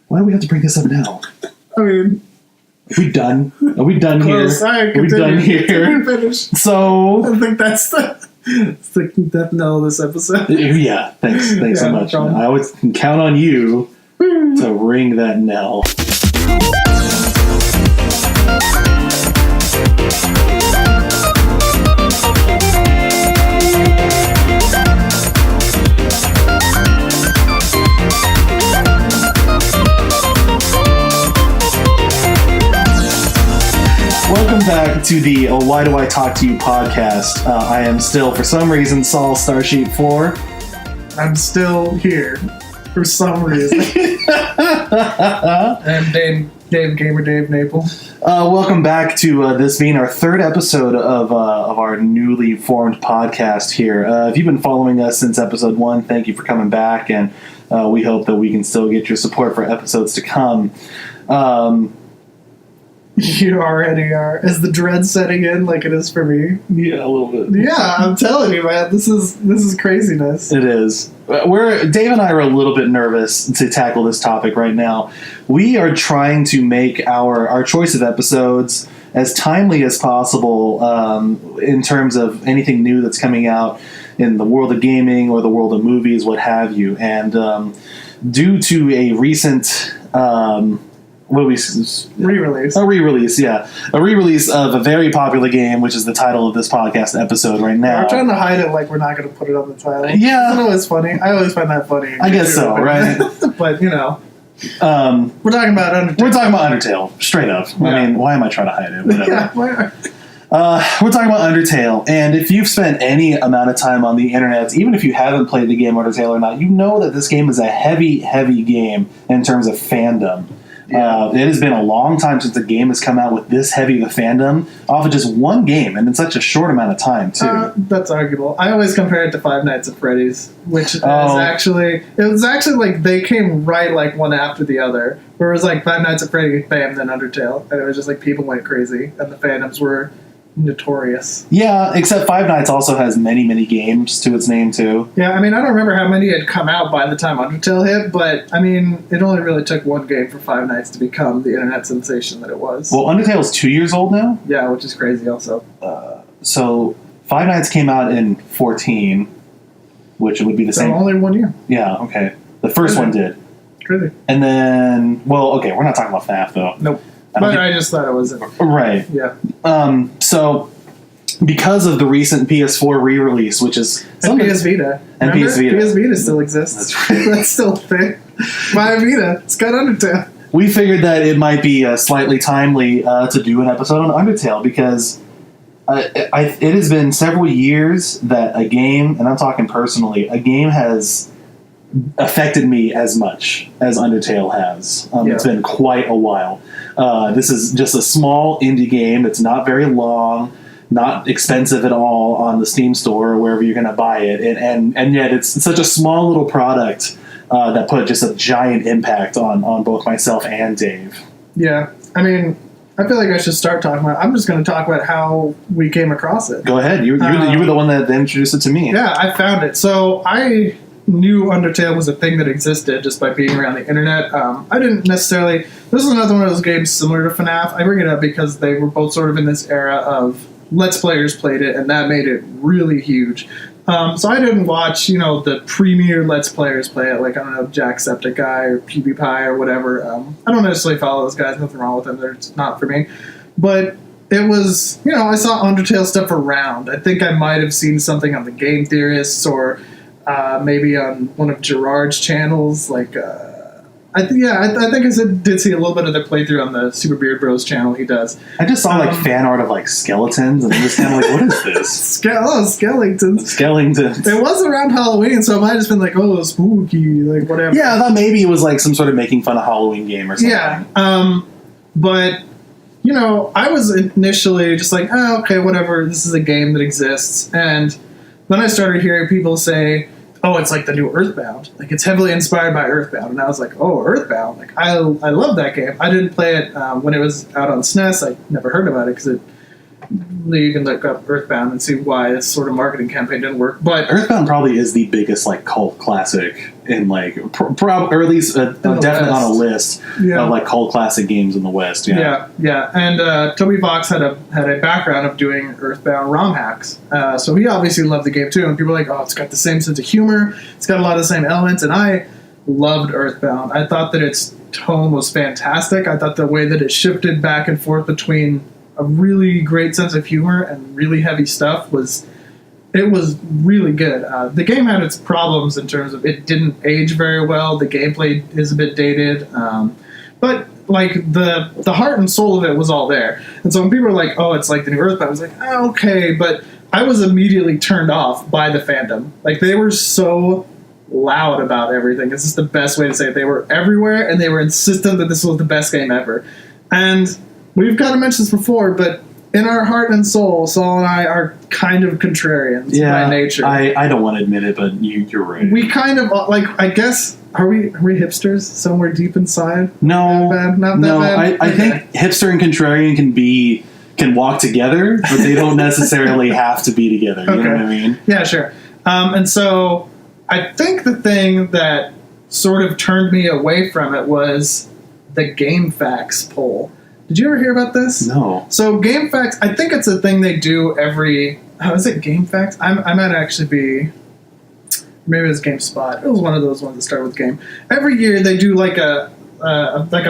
Why do we have to bring this up now? I mean... Are we done? Are we done here? Right, Are we done here? Finish. So... I think that's the death knell of this episode. Yeah, thanks so much. No I always count on you to ring that knell. Welcome back to the Why Do I Talk to You podcast. I am still, for some reason, Saul Starsheet 4. I'm still here for some reason. I'm Dave Gamer Dave Naple. Welcome back to this being our third episode of our newly formed podcast here. If you've been following us since episode 1, thank you for coming back, and we hope that we can still get your support for episodes to come. You already are. Is the dread setting in like it is for me? Yeah, a little bit. Yeah, I'm telling you, man. This is craziness. It is. Dave and I are a little bit nervous to tackle this topic right now. We are trying to make our choice of episodes as timely as possible in terms of anything new that's coming out in the world of gaming or the world of movies, what have you. And due to a recent... re-release. A re-release, yeah. A re-release of a very popular game, which is the title of this podcast episip right now. We're trying to hide it like we're not going to put it on the title. Yeah. Isn't it always funny? I always find that funny. I guess so, right? But, you know. We're talking about Undertale. We're talking about Undertale, straight up. Yeah. I mean, why am I trying to hide it? Whatever. Yeah, we're talking about Undertale, and if you've spent any amount of time on the internet, even if you haven't played the game Undertale or not, you know that this game is a heavy, heavy game in terms of fandom. Yeah. It has been a long time since a game has come out with this heavy of a fandom off of just one game, and in such a short amount of time, too. That's arguable. I always compare it to Five Nights at Freddy's, which is actually like they came right like one after the other. Where it was like Five Nights at Freddy's, bam, then Undertale, and it was just like people went crazy, and the fandoms were notorious. Yeah, except Five Nights also has many, many games to its name, too. Yeah, I mean, I don't remember how many had come out by the time Undertale hit, but, I mean, it only really took one game for Five Nights to become the internet sensation that it was. Well, Undertale's 2 years old now? Yeah, which is crazy also. So, Five Nights came out in 2014, which would be the same... only 1 year. Yeah, okay. The first one did. Crazy. And then... Well, okay, we're not talking about FNAF, though. Nope. I just thought it was... Right. Yeah. So, because of the recent PS4 re-release, which is... And PS Vita. And remember? PS Vita. PS Vita still exists. That's right. That's still a thing. My Vita. It's got Undertale. We figured that it might be slightly timely to do an episode on Undertale, because it has been several years that a game, and I'm talking personally, a game has affected me as much as Undertale has. It's been quite a while. This is just a small indie game that's not very long, not expensive at all on the Steam store or wherever you're going to buy it, and yet it's such a small little product that put just a giant impact on both myself and Dave. Yeah, I mean, I feel like I should start talking about. I'm just going to talk about how we came across it. Go ahead. You were the one that introduced it to me. Yeah, I found it. So I knew Undertale was a thing that existed just by being around the internet. I didn't necessarily... This is another one of those games similar to FNAF. I bring it up because they were both sort of in this era of Let's Players played it, and that made it really huge. So I didn't watch, the premier Let's Players play it, like, I don't know, Jacksepticeye or PewDiePie or whatever. I don't necessarily follow those guys. Nothing wrong with them. They're not for me. But it was, I saw Undertale stuff around. I think I might have seen something on the Game Theorists or... maybe on one of Gerard's channels, like I think I did see a little bit of their playthrough on the Super Beard Bros channel. He does. I just saw fan art of like skeletons, and I'm just kind of like, what is this? Skeletons. Skeletons. It was around Halloween, so I might have just been like, oh, spooky, like whatever. Yeah, I thought maybe it was like some sort of making fun of Halloween game or something. Yeah, but I was initially just like, oh, okay, whatever. This is a game that exists, and then I started hearing people say, oh, it's like the new Earthbound. Like, it's heavily inspired by Earthbound. And I was like, oh, Earthbound. Like, I love that game. I didn't play it when it was out on SNES. I never heard about it because you can look up Earthbound and see why this sort of marketing campaign didn't work. But Earthbound probably is the biggest like cult classic in like, or at least definitely on a list of like cult classic games in the West. Yeah. And Toby Fox had a background of doing Earthbound ROM hacks, so he obviously loved the game too. And people were like, "Oh, it's got the same sense of humor. It's got a lot of the same elements." And I loved Earthbound. I thought that its tone was fantastic. I thought the way that it shifted back and forth between a really great sense of humor and really heavy stuff was really good. The game had its problems in terms of it didn't age very well. The gameplay is a bit dated, but like the heart and soul of it was all there. And so when people were like, "Oh, it's like the new Earthbound," I was like, oh, "Okay," but I was immediately turned off by the fandom. Like they were so loud about everything. It's just the best way to say it. They were everywhere, and they were insistent that this was the best game ever. And we've kind of mentioned this before, but in our heart and soul, Saul and I are kind of contrarians by nature. I don't want to admit it, but you're right. We kind of, like, I guess, are we hipsters somewhere deep inside? No. Not that bad? I think hipster and contrarian can walk together, but they don't necessarily have to be together. You know what I mean? Yeah, sure. And so I think the thing that sort of turned me away from it was the GameFAQs poll. Did you ever hear about this? No. So GameFAQs, I think it's a thing they do every... Oh, is it GameFAQs? I might actually be... Maybe it was GameSpot. It was one of those ones that started with game. Every year they do like a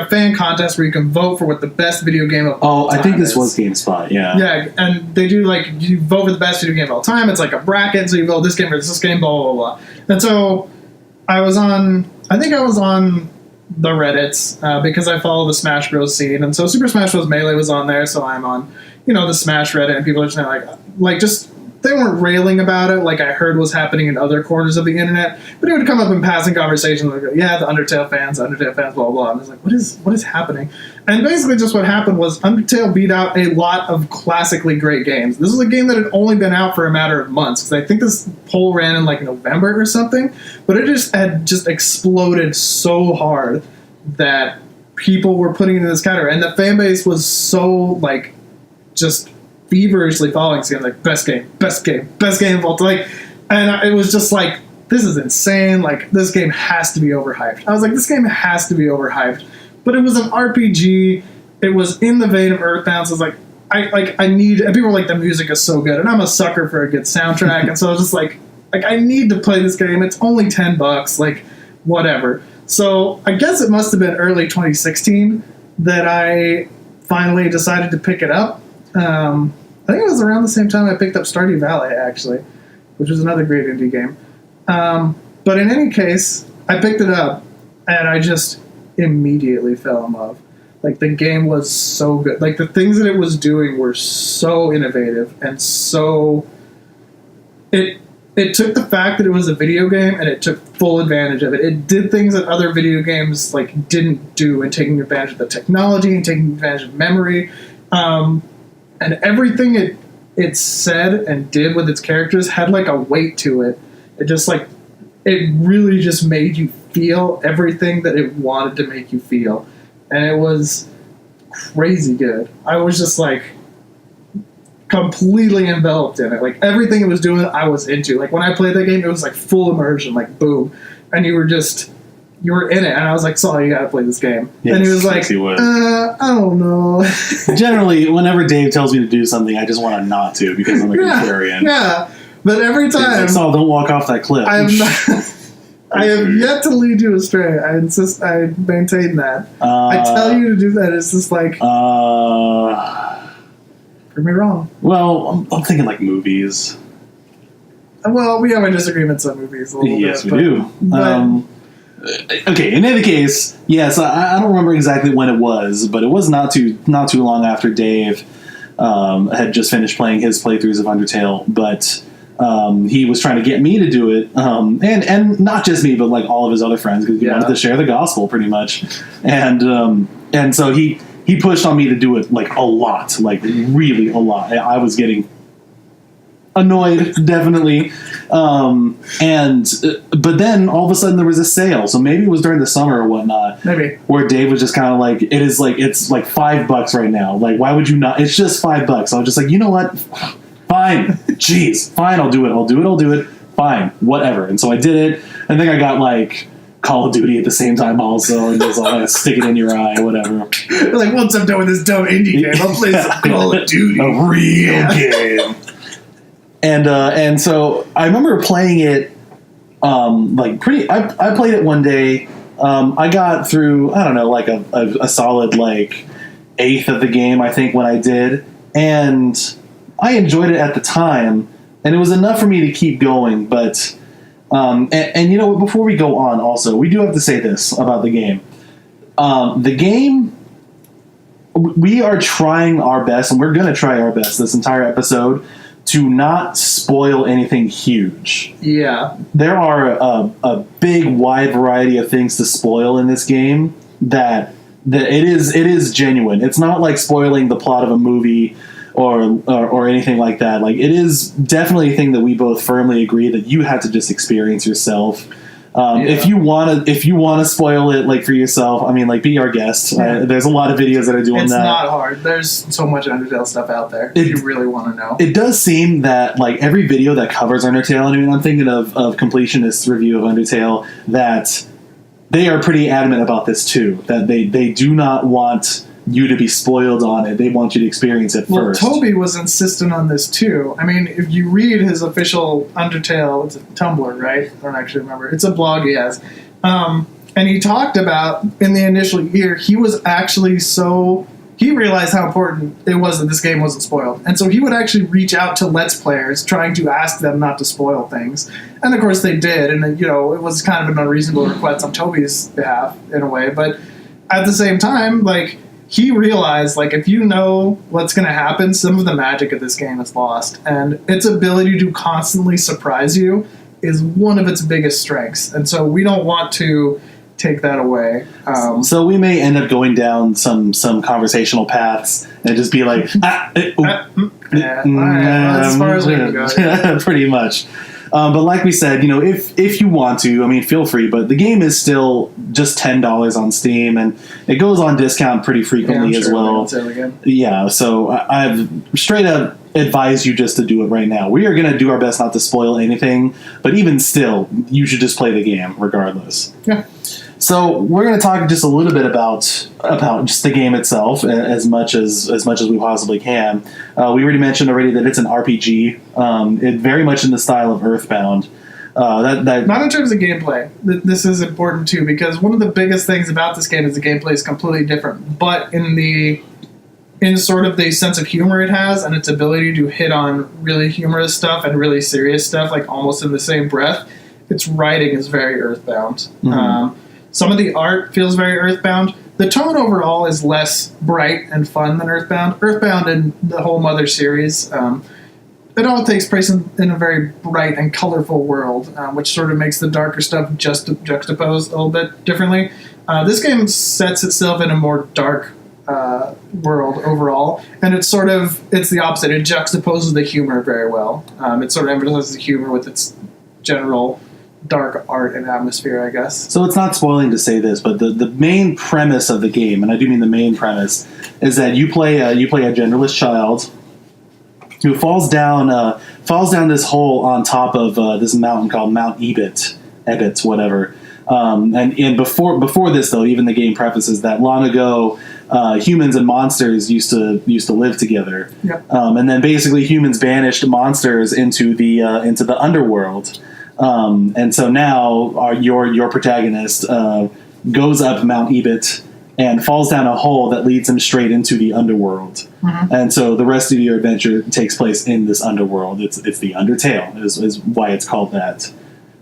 fan contest where you can vote for what the best video game of all time is. I think this was GameSpot, yeah. Yeah, and they do like, you vote for the best video game of all time. It's like a bracket, so you vote this game versus this game, blah, blah, blah. And so I think I was on the Reddits because I follow the Smash Bros. Scene, and so Super Smash Bros. Melee was on there, so I'm on, the Smash Reddit, and people are just like just, they weren't railing about it like I heard was happening in other corners of the internet, but it would come up in passing conversations like, yeah, the Undertale fans, blah, blah, blah. And I was like, what is happening? And basically just what happened was Undertale beat out a lot of classically great games. This was a game that had only been out for a matter of months, because I think this poll ran in like November or something, but it had exploded so hard that people were putting it in this category, and the fan base was so just feverishly following this game, like best game of all time. And it was just like, this is insane. Like, this game has to be overhyped. I was like, this game has to be overhyped. But it was an RPG. It was in the vein of Earthbound. So I was like, I need. And people were like, the music is so good, and I'm a sucker for a good soundtrack. And so I was just like, I need to play this game. It's only $10. Like, whatever. So I guess it must have been early 2016 that I finally decided to pick it up. I think it was around the same time I picked up Stardew Valley, actually, which was another great indie game. But in any case, I picked it up, and I just immediately fell in love. Like, the game was so good. Like, the things that it was doing were so innovative, and so... It took the fact that it was a video game, and it took full advantage of it. It did things that other video games didn't do, in taking advantage of the technology and taking advantage of memory. And everything it said and did with its characters had a weight to it. It just it really just made you feel everything that it wanted to make you feel. And it was crazy good. I was just completely enveloped in it. Everything it was doing, I was into. When I played that game, it was full immersion, boom. And you were in it, and I was like, Saul, you gotta play this game. Yes, and he was like, I don't know. Generally, whenever Dave tells me to do something, I just want to not to, because I'm a contrarian. Yeah, but every time... Saul, don't walk off that cliff. I have yet to lead you astray. I insist, I maintain that. I tell you to do that, it's just prove me wrong. Well, I'm thinking movies. Well, we have our disagreements on movies a little bit. Yes, we do. Okay, in any case, yes, I don't remember exactly when it was, but it was not too long after Dave had just finished playing his playthroughs of Undertale, but he was trying to get me to do it, and not just me, but all of his other friends, because he wanted to share the gospel pretty much, and so he pushed on me to do it a lot, really a lot. I was getting annoyed, definitely. But then all of a sudden there was a sale, so maybe it was during the summer or whatnot. Maybe where Dave was just kind of like, it's like $5 right now. Like, why would you not? It's just $5. I was just like, you know what? Fine, jeez, fine. I'll do it. Fine, whatever. And so I did it. I think I got like Call of Duty at the same time also, and just all stick it in your eye, whatever. Like, once I'm done with this dumb indie game, I'll play some Call of Duty, a real game. And so I remember playing it, I played it one day. I got through, I don't know, like a solid like eighth of the game, I think, when I did, and I enjoyed it at the time, and it was enough for me to keep going. But and you know what? Before we go on, also, we do have to say this about the game. The game, we are trying our best, and we're going to try our best this entire episode to not spoil anything huge. Yeah. There are a big, wide variety of things to spoil in this game that it is genuine. It's not like spoiling the plot of a movie or anything like that. Like, it is definitely a thing that we both firmly agree that you have to just experience yourself. If you want to spoil it, like, for yourself, I mean, like, be our guest. There's a lot of videos that are doing that. It's not hard. There's so much Undertale stuff out there if you really want to know. It does seem that, like, every video that covers Undertale, I mean, I'm thinking of Completionist's review of Undertale, that they are pretty adamant about this too. That they do not want you to be spoiled on it. They want you to experience it first. Well, Toby was insistent on this too. I mean, if you read his official Undertale, it's a Tumblr, right? I don't actually remember. It's a blog he has. And he talked about, in the initial year, he was actually he realized how important it was that this game wasn't spoiled. And so he would actually reach out to Let's Players, trying to ask them not to spoil things. And of course they did. And, you know, it was kind of an unreasonable request on Toby's behalf, in a way. But at the same time, like, he realized, like, if you know what's going to happen, some of the magic of this game is lost. And its ability to constantly surprise you is one of its biggest strengths. And so we don't want to take that away. So we may end up going down some conversational paths and just be like, as far as we can go. Yeah. Pretty much. But like we said, you know, if you want to, I mean, feel free. But the game is still just $10 on Steam, and it goes on discount pretty frequently as well. Yeah, so I've straight up advised you just to do it right now. We are going to do our best not to spoil anything, but even still, you should just play the game regardless. Yeah. So we're going to talk just a little bit about just the game itself, as much as we possibly can. We already mentioned that it's an RPG. It very much in the style of Earthbound. Not in terms of gameplay. This is important too, because one of the biggest things about this game is the gameplay is completely different. But in sort of the sense of humor it has, and its ability to hit on really humorous stuff and really serious stuff, like almost in the same breath, its writing is very Earthbound. Mm-hmm. Some of the art feels very Earthbound. The tone overall is less bright and fun than Earthbound. Earthbound and the whole Mother series, it all takes place in a very bright and colorful world, which sort of makes the darker stuff juxtaposed a little bit differently. This game sets itself in a more dark world overall, and it's the opposite. It juxtaposes the humor very well. It sort of emphasizes the humor with its general dark art and atmosphere, I guess. So it's not spoiling to say this, but the main premise of the game, and I do mean the main premise, is that you play a genderless child who falls down this hole on top of this mountain called Mount Ebit, whatever. And before this, though, even the game prefaces that long ago, humans and monsters used to live together. Yep. And then basically humans banished monsters into the underworld. And so now your protagonist goes up Mount Ebit and falls down a hole that leads him straight into the underworld. Mm-hmm. And so the rest of your adventure takes place in this underworld. It's the Undertale is why it's called that,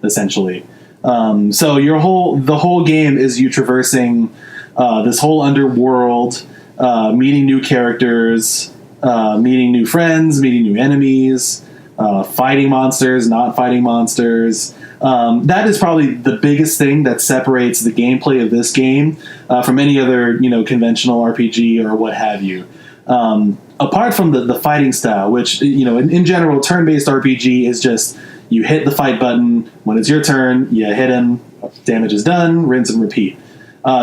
essentially. So the whole game is you traversing this whole underworld, meeting new characters, meeting new friends, meeting new enemies, fighting monsters, not fighting monsters. That is probably the biggest thing that separates the gameplay of this game from any other, conventional RPG or what have you. Apart from the fighting style, which, in general, turn-based RPG is just, You hit the fight button. When it's your turn, you hit him. Damage is done. Rinse and repeat.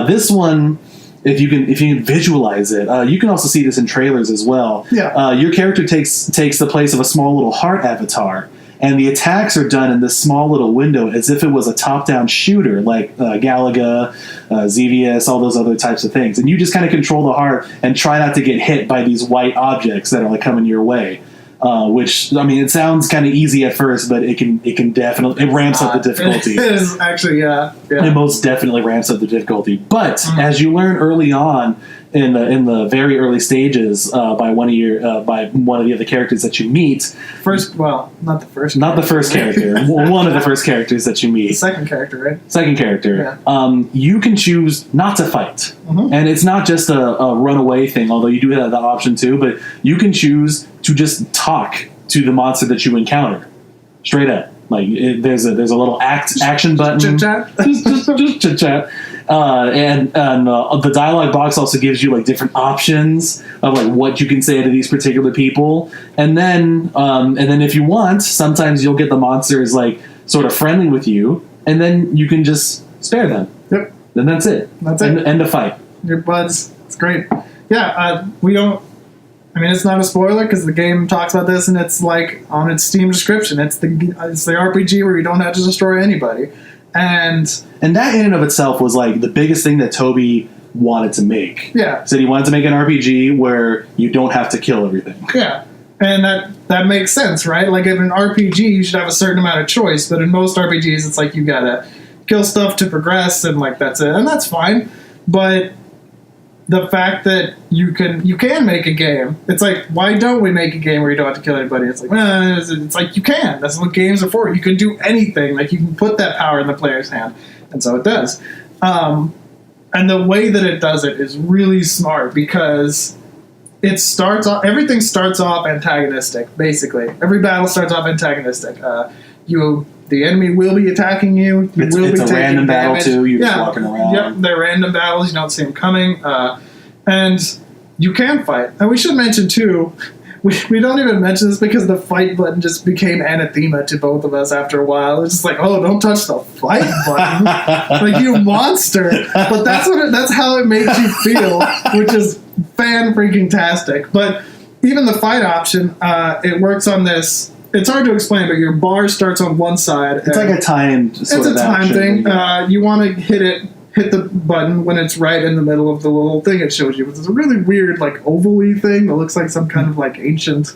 This one, if you can visualize it, you can also see this in trailers as well. Yeah. Your character takes the place of a small little heart avatar, and the attacks are done in this small little window as if it was a top-down shooter, like Galaga, Xevious, all those other types of things. And you just kind of control the heart and try not to get hit by these white objects that are like coming your way. Which, I mean, it sounds kind of easy at first, but it can definitely, it ramps up the difficulty. It is actually, yeah. It most definitely ramps up the difficulty. But as you learn early on in the very early stages by one of the other characters that you meet, not the first character, one of the first characters that you meet, the second character, right? Second character. Yeah. You can choose not to fight, and it's not just a runaway thing. Although you do have the option too, but you can choose to just talk to the monster that you encounter, straight up. Like there's a little action button. Chit-chat. just chit-chat. And the dialogue box also gives you like different options of like what you can say to these particular people, and then if you want, sometimes you'll get the monsters like sort of friendly with you, and then you can just spare them. Yep. Then that's it. End of fight. Your buds. It's great. Yeah. We don't. I mean, it's not a spoiler because the game talks about this, and it's like on its Steam description. It's the RPG where you don't have to destroy anybody, and that in and of itself was like the biggest thing that Toby wanted to make. Yeah, said he wanted to make an RPG where you don't have to kill everything. Yeah, and that makes sense, right? Like in an RPG, you should have a certain amount of choice, but in most RPGs, it's like you gotta kill stuff to progress, and like that's it, and that's fine, but the fact that you can make a game, it's like, why don't we make a game where you don't have to kill anybody? It's like, it's like you can. That's what games are for. You can do anything. Like you can put that power in the player's hand, and so it does. And the way that it does it is really smart because everything starts off antagonistic. Basically, every battle starts off antagonistic. The enemy will be attacking you. It's a random battle too. You're just walking around. Yep, they're random battles. You don't see them coming, and you can fight. And we should mention too. We don't even mention this because the fight button just became anathema to both of us after a while. It's just like, oh, don't touch the fight button, like you monster. But that's how it makes you feel, which is fan freaking tastic. But even the fight option, it works on this. It's hard to explain, but your bar starts on one side. It's like a timed sort of time thing. Yeah. You want to hit the button when it's right in the middle of the little thing it shows you. It's a really weird, like, oval-y thing that looks like some kind of, like, ancient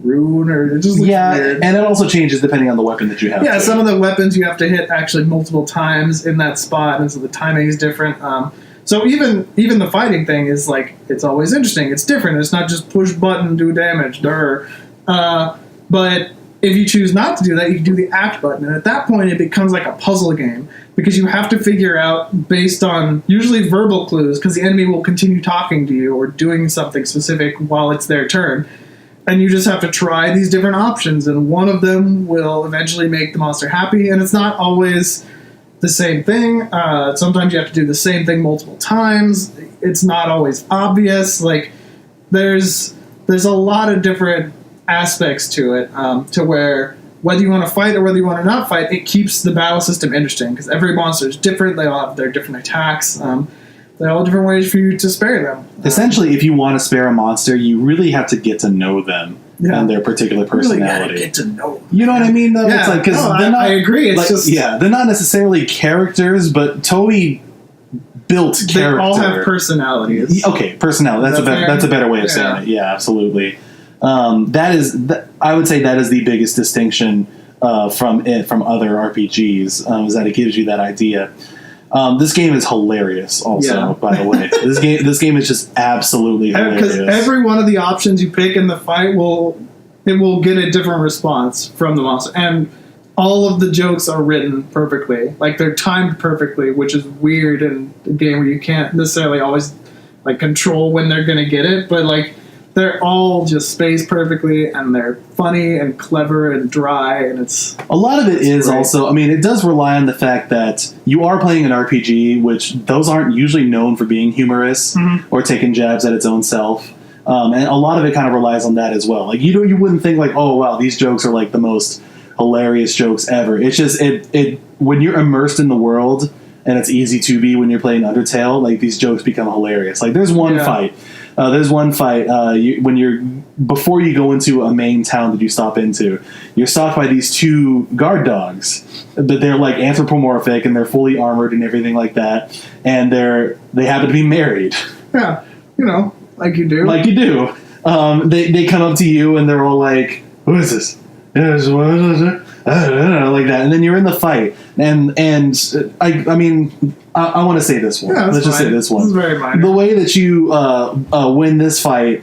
rune, or it just looks weird. And it also changes depending on the weapon that you have. Yeah, some of the weapons you have to hit actually multiple times in that spot, and so the timing is different. So even the fighting thing is, like, it's always interesting. It's different. It's not just push button, do damage, but if you choose not to do that, you can do the act button. And at that point, it becomes like a puzzle game because you have to figure out based on usually verbal clues because the enemy will continue talking to you or doing something specific while it's their turn. And you just have to try these different options. And one of them will eventually make the monster happy. And it's not always the same thing. Sometimes you have to do the same thing multiple times. It's not always obvious. Like there's a lot of different aspects to it, to where whether you want to fight or whether you want to not fight, it keeps the battle system interesting because every monster is different. They all have their different attacks. They're all different ways for you to spare them. Essentially, if you want to spare a monster, you really have to get to know them and their particular personality. Really get to know them. You know what I mean? Though it's like because I agree. It's they're not necessarily characters, but Toby built character. They all have personalities. Okay, personality. That's a better way of saying it. Yeah, absolutely. I would say that is the biggest distinction from other RPGs, is that it gives you that idea. This game is hilarious also, by the way. This game is just absolutely hilarious. Because every one of the options you pick in the fight will get a different response from the monster. And all of the jokes are written perfectly. Like, they're timed perfectly, which is weird in a game where you can't necessarily always, like, control when they're going to get it. But, like, they're all just spaced perfectly, and they're funny and clever and dry, and it's... A lot of it is great. Also... I mean, it does rely on the fact that you are playing an RPG, which those aren't usually known for being humorous or taking jabs at its own self. And a lot of it kind of relies on that as well. Like, you wouldn't think, like, oh, wow, these jokes are, like, the most hilarious jokes ever. It's just it when you're immersed in the world, and it's easy to be when you're playing Undertale, like these jokes become hilarious. Like there's one fight. Before you go into a main town that you stop into, you're stalked by these two guard dogs, but they're like anthropomorphic and they're fully armored and everything like that, and they happen to be married. Yeah, like you do. Like you do. They come up to you and they're all like, "Who is this? Like that," and then you're in the fight, and I mean, I want to say this one. Yeah, let's just say this one. This is very minor. The way that you win this fight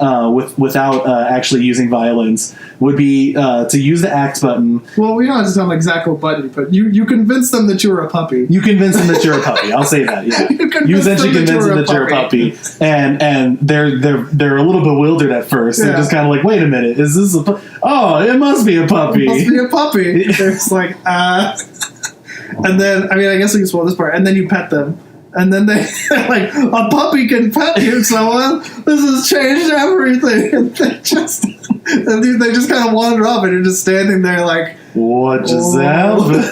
without actually using violence would be to use the axe button. Well, we don't have to tell them exactly what button, but you convince them that you're a puppy. You convince them that you're a puppy. I'll say that. Yeah, you essentially convince them that you're a puppy, and they're a little bewildered at first. Yeah. They're just kind of like, "Wait a minute, is this a? Oh, it must be a puppy. It must be a puppy." It's like, and then I guess we can spoil this part. And then you pet them, and then they like, "A puppy can pet you, someone. This has changed everything." And they just kind of wander off, and you're just standing there like, "What just happened?"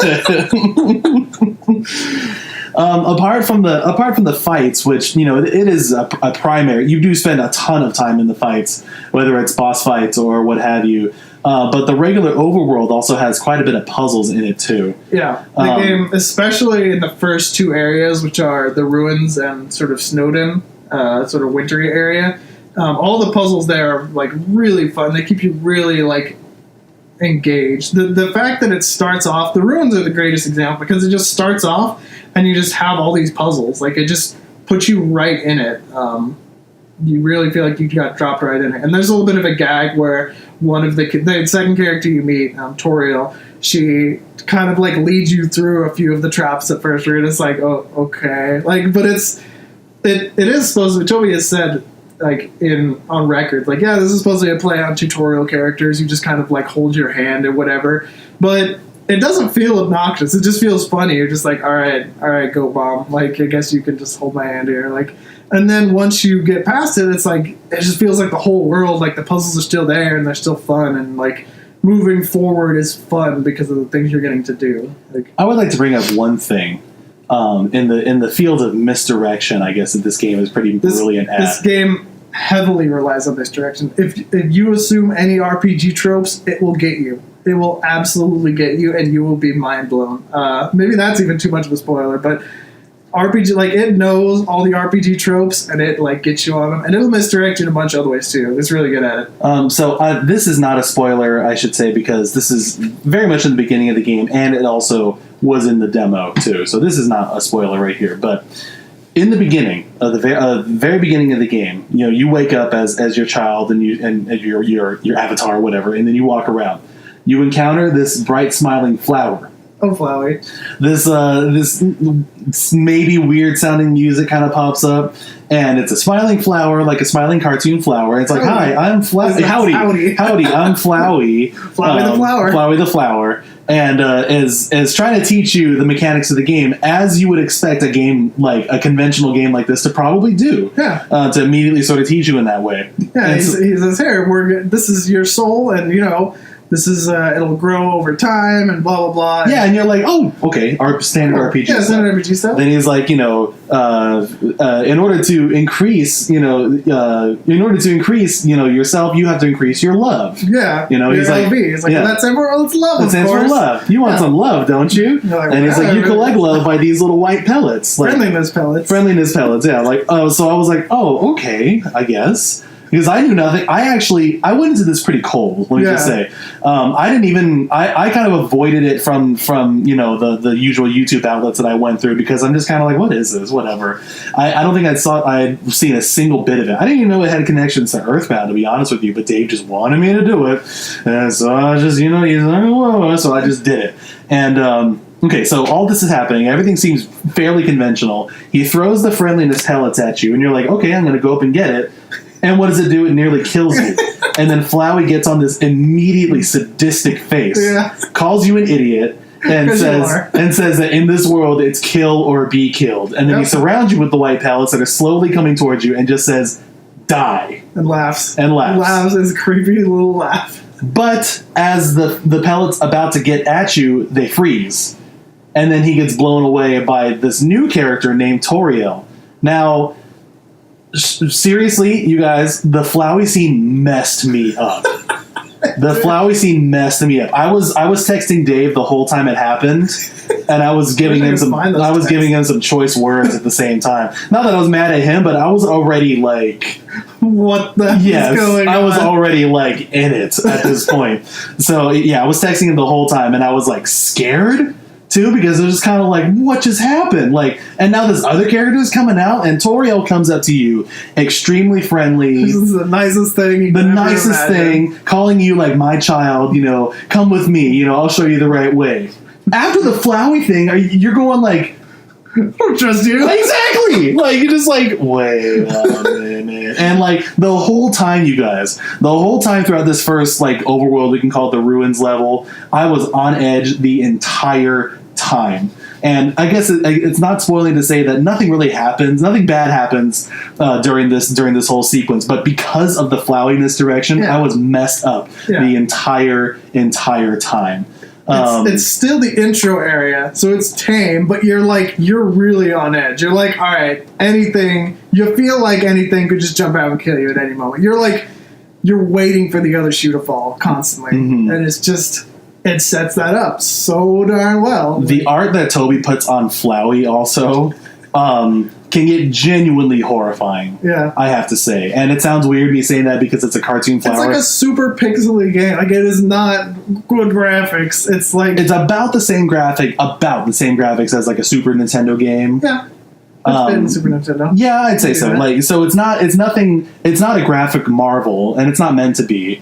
Apart from the fights, which it is a primary. You do spend a ton of time in the fights, whether it's boss fights or what have you. But the regular overworld also has quite a bit of puzzles in it too. Yeah, the game, especially in the first two areas, which are the ruins and sort of Snowden, sort of wintry area. All the puzzles there are like really fun. They keep you really like engaged. The fact that it starts off, the ruins are the greatest example because it just starts off and you just have all these puzzles. Like it just puts you right in it. You really feel like you got dropped right in it. And there's a little bit of a gag where one of the second character you meet, Toriel, she kind of like leads you through a few of the traps at first. Where you're just like, oh, okay, like, but it is supposed to. Toby has said like on record, like, yeah, this is supposed to be a play on tutorial characters. You just kind of like hold your hand or whatever, but it doesn't feel obnoxious. It just feels funny. You're just like, all right, go bomb. Like, I guess you can just hold my hand here, like. And then once you get past it, it's like it just feels like the whole world, like the puzzles are still there and they're still fun, and like moving forward is fun because of the things you're getting to do. Like, I would like to bring up one thing in the field of misdirection. I guess that this game is pretty brilliant at. This game heavily relies on misdirection. If you assume any RPG tropes, it will get you. It will absolutely get you, and you will be mind blown. Maybe that's even too much of a spoiler, but. RPG, like, it knows all the RPG tropes and it like gets you on them, and it'll misdirect you in a bunch of other ways too. It's really good at it. So this is not a spoiler, I should say, because this is very much in the beginning of the game, and it also was in the demo too. So this is not a spoiler right here. But in the beginning of the very beginning of the game, you wake up as your child and your avatar or whatever, and then you walk around. You encounter this bright smiling flower. Oh, Flowey. This maybe weird sounding music kind of pops up, and it's a smiling flower, like a smiling cartoon flower. It's like, "Hi, I'm Flowey. Howdy, I'm Flowey. Flowey the flower. Flowey the flower." And is trying to teach you the mechanics of the game, as you would expect a game like a conventional game like this to probably do. Yeah. To immediately sort of teach you in that way. Yeah, he says, "Here, this is your soul, and this is it'll grow over time and blah blah blah." Yeah, and you're like, "Oh, okay, our standard RPG." Yeah, standard RPG stuff. Then he's like, in order to increase, yourself, you have to increase your love. Yeah, he's like, he's like, "That's everyone. It's love. That stands for love. You want some love, don't you?" Like, and he's like, "You collect love by these little white pellets, like friendliness pellets." Friendliness pellets. Yeah, like so I was like, "Oh, okay, I guess." Because I knew nothing. I went into this pretty cold. Let me just say, I didn't even. I kind of avoided it from the usual YouTube outlets that I went through, because I'm just kind of like, what is this? Whatever. I don't think I'd seen a single bit of it. I didn't even know it had connections to Earthbound, to be honest with you. But Dave just wanted me to do it, and so I just he's like, whoa, so I just did it. And okay, so all this is happening. Everything seems fairly conventional. He throws the friendliness pellets at you, and you're like, okay, I'm going to go up and get it. And what does it do? It nearly kills you. And then Flowey gets on this immediately sadistic face, calls you an idiot, and says that in this world it's kill or be killed. And then he surrounds you with the white pellets that are slowly coming towards you and just says, "Die." And laughs. And laughs. Laughs his creepy little laugh. But as the pellet's about to get at you, they freeze. And then he gets blown away by this new character named Toriel. Now, seriously, you guys, the Flowey scene messed me up. The Flowey scene messed me up. I was texting Dave the whole time it happened, and I was giving him some choice words at the same time. Not that I was mad at him, but I was already like, what the hell is going on? I was already like in it at this point. So yeah, I was texting him the whole time, and I was like scared too, because it was just kind of like, what just happened? Like, and now this other character is coming out, and Toriel comes up to you, extremely friendly. This is the nicest thing. Calling you like my child. Come with me. I'll show you the right way. After the Flowey thing, you're going like, I don't trust you. Exactly. Like, you're just like, wait a minute. And like the whole time, you guys, throughout this first like overworld, we can call it the ruins level, I was on edge the entire time. And I guess it's not spoiling to say that nothing bad happens during this whole sequence. But because of the Flowey misdirection, I was messed up the entire time. It's still the intro area, so it's tame, but you're really on edge. You're like, all right, you feel like anything could just jump out and kill you at any moment. You're waiting for the other shoe to fall constantly, and it sets that up so darn well. The art that Toby puts on Flowey also can get genuinely horrifying. Yeah, I have to say, and it sounds weird me saying that because it's a cartoon flower. It's like a super pixely game. Like, it is not good graphics. It's like it's about the same graphics as like a Super Nintendo game. Yeah. Super Nintendo. Yeah, I'd say so. Like, so it's not a graphic marvel, and it's not meant to be.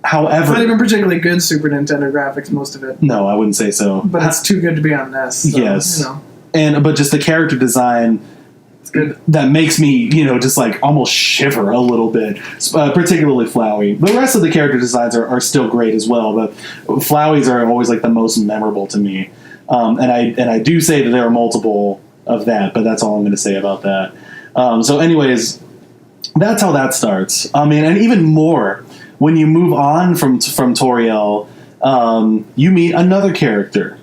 However, it's not even particularly good Super Nintendo graphics, most of it. No, I wouldn't say so. But it's too good to be on NES. So, yes. But just the character design, it's good. That makes me, just like almost shiver a little bit, particularly Flowey. The rest of the character designs are still great as well, but Flowey's are always like the most memorable to me. And I do say that there are multiple of that, but that's all I'm going to say about that. So anyways, that's how that starts. I mean, and even more, when you move on from Toriel, you meet another character.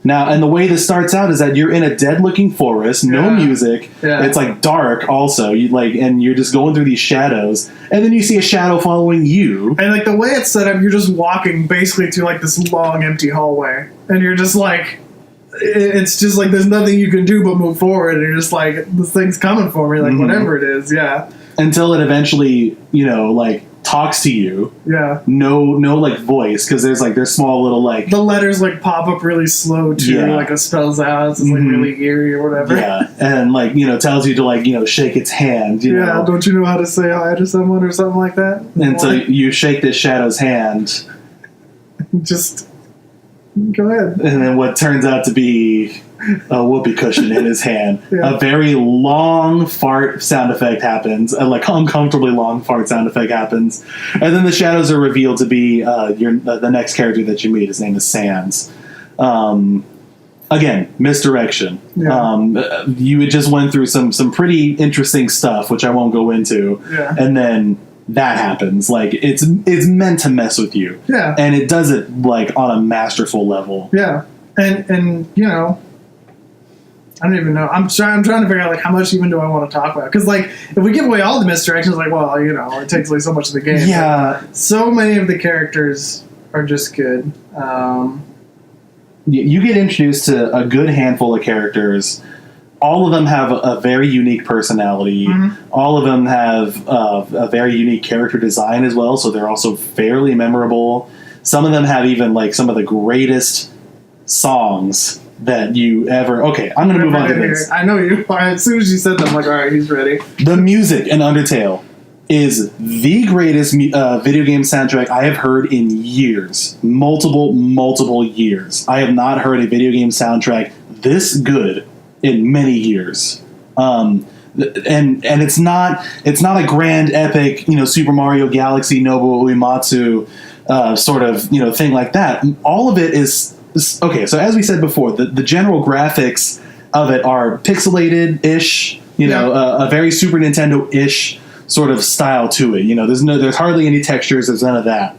Now, and the way this starts out is that you're in a dead-looking forest, no music. Yeah. It's like dark, also. And you're just going through these shadows, and then you see a shadow following you. And like the way it's set up, you're just walking basically through like this long, empty hallway, and you're just like, it's just like there's nothing you can do but move forward, and you're just like, this thing's coming for me, like whatever it is, until it eventually, talks to you. Yeah. No, like voice, because there's small little like the letters like pop up really slow too, like it spells out. It's like really eerie or whatever. Yeah, and tells you to shake its hand. You know? Don't you know how to say hi to someone or something like that? And so you shake this shadow's hand. Just go ahead. And then what turns out to be a whoopee cushion in his hand. Yeah. A very long fart sound effect happens. A uncomfortably long fart sound effect happens. And then the shadows are revealed to be the next character that you meet. His name is Sans. Again, misdirection. Yeah. You just went through some pretty interesting stuff, which I won't go into. Yeah. And then that happens. It's meant to mess with you. Yeah. And it does it on a masterful level. Yeah. And I don't even know. I'm trying to figure out how much even do I want to talk about, because if we give away all the misdirections, it takes away so much of the game. Yeah. So many of the characters are just good. You get introduced to a good handful of characters. All of them have a very unique personality. Mm-hmm. All of them have a very unique character design as well, so they're also fairly memorable. Some of them have even some of the greatest songs that you ever... Okay, I'm going to move on to this. I know you. As soon as you said that, I'm like, all right, he's ready. The music in Undertale is the greatest video game soundtrack I have heard in years. Multiple years. I have not heard a video game soundtrack this good in many years. And it's not a grand epic, Super Mario Galaxy Nobuo Uematsu sort of, thing like that. All of it is... Okay, so as we said before, the general graphics of it are pixelated-ish, a very Super Nintendo-ish sort of style to it. There's hardly any textures, there's none of that.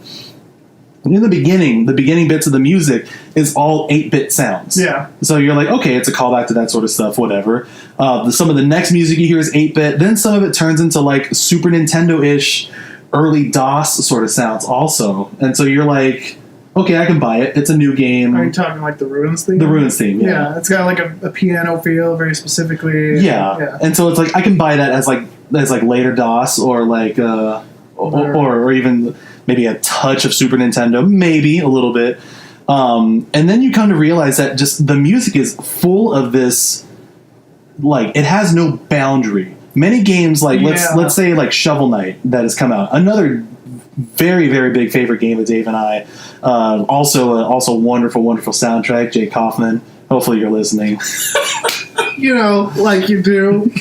in the beginning bits of the music is all 8-bit sounds. Yeah. So you're like, okay, it's a callback to that sort of stuff, whatever. Some of the next music you hear is 8-bit. Then some of it turns into like Super Nintendo-ish, early DOS sort of sounds also. And so you're like, okay, I can buy it. It's a new game. Are you talking like the Ruins theme? The Ruins theme, yeah. Yeah, it's got like a piano feel very specifically. Yeah. And so it's like, I can buy that as later DOS or like, or even maybe a touch of Super Nintendo, maybe a little bit. And then you come to realize that just the music is full of this, like, it has no boundary. Many games, like, let's say like Shovel Knight that has come out. Another very, very big favorite game of Dave and I. Also wonderful, wonderful soundtrack, Jake Kaufman. Hopefully you're listening. Like you do.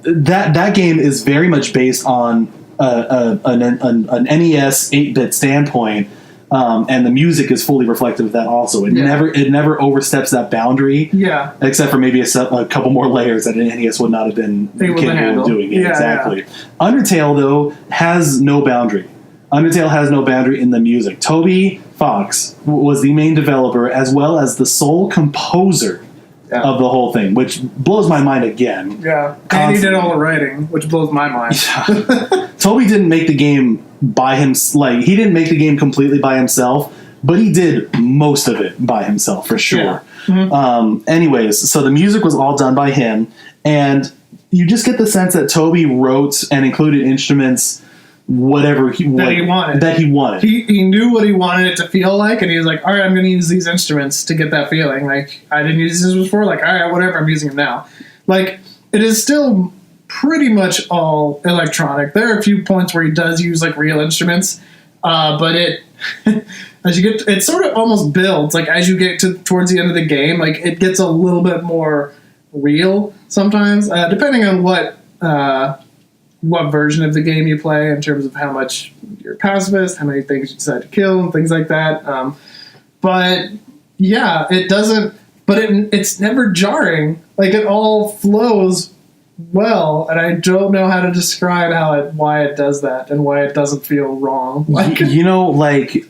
That game is very much based on an NES 8-bit standpoint, and the music is fully reflective of that. Also, it never oversteps that boundary. Yeah, except for maybe a couple more layers that an NES would not have been capable of doing. Yeah, exactly. Yeah. Undertale though has no boundary. Undertale has no boundary in the music. Toby Fox was the main developer as well as the sole composer of the whole thing, which blows my mind again. Yeah, and he did all the writing, which blows my mind. Toby didn't make the game by him. Like, he didn't make the game completely by himself, but he did most of it by himself for sure. Yeah. Mm-hmm. Anyways, so the music was all done by him, and you just get the sense that Toby wrote and included instruments whatever he wanted. He knew what he wanted it to feel like, and he was like, all right, I'm going to use these instruments to get that feeling. Like, I didn't use this before. Like, all right, whatever, I'm using them now. Like, it is still pretty much all electronic. There are a few points where he does use like real instruments, but it as you get, it sort of almost builds. Like, as you get towards the end of the game, like, it gets a little bit more real sometimes, depending on what version of the game you play, in terms of how much you're pacifist, how many things you decide to kill, and things like that. But yeah, it doesn't. But it's never jarring. Like, it all flows well, and I don't know how to describe why it does that and why it doesn't feel wrong. Like,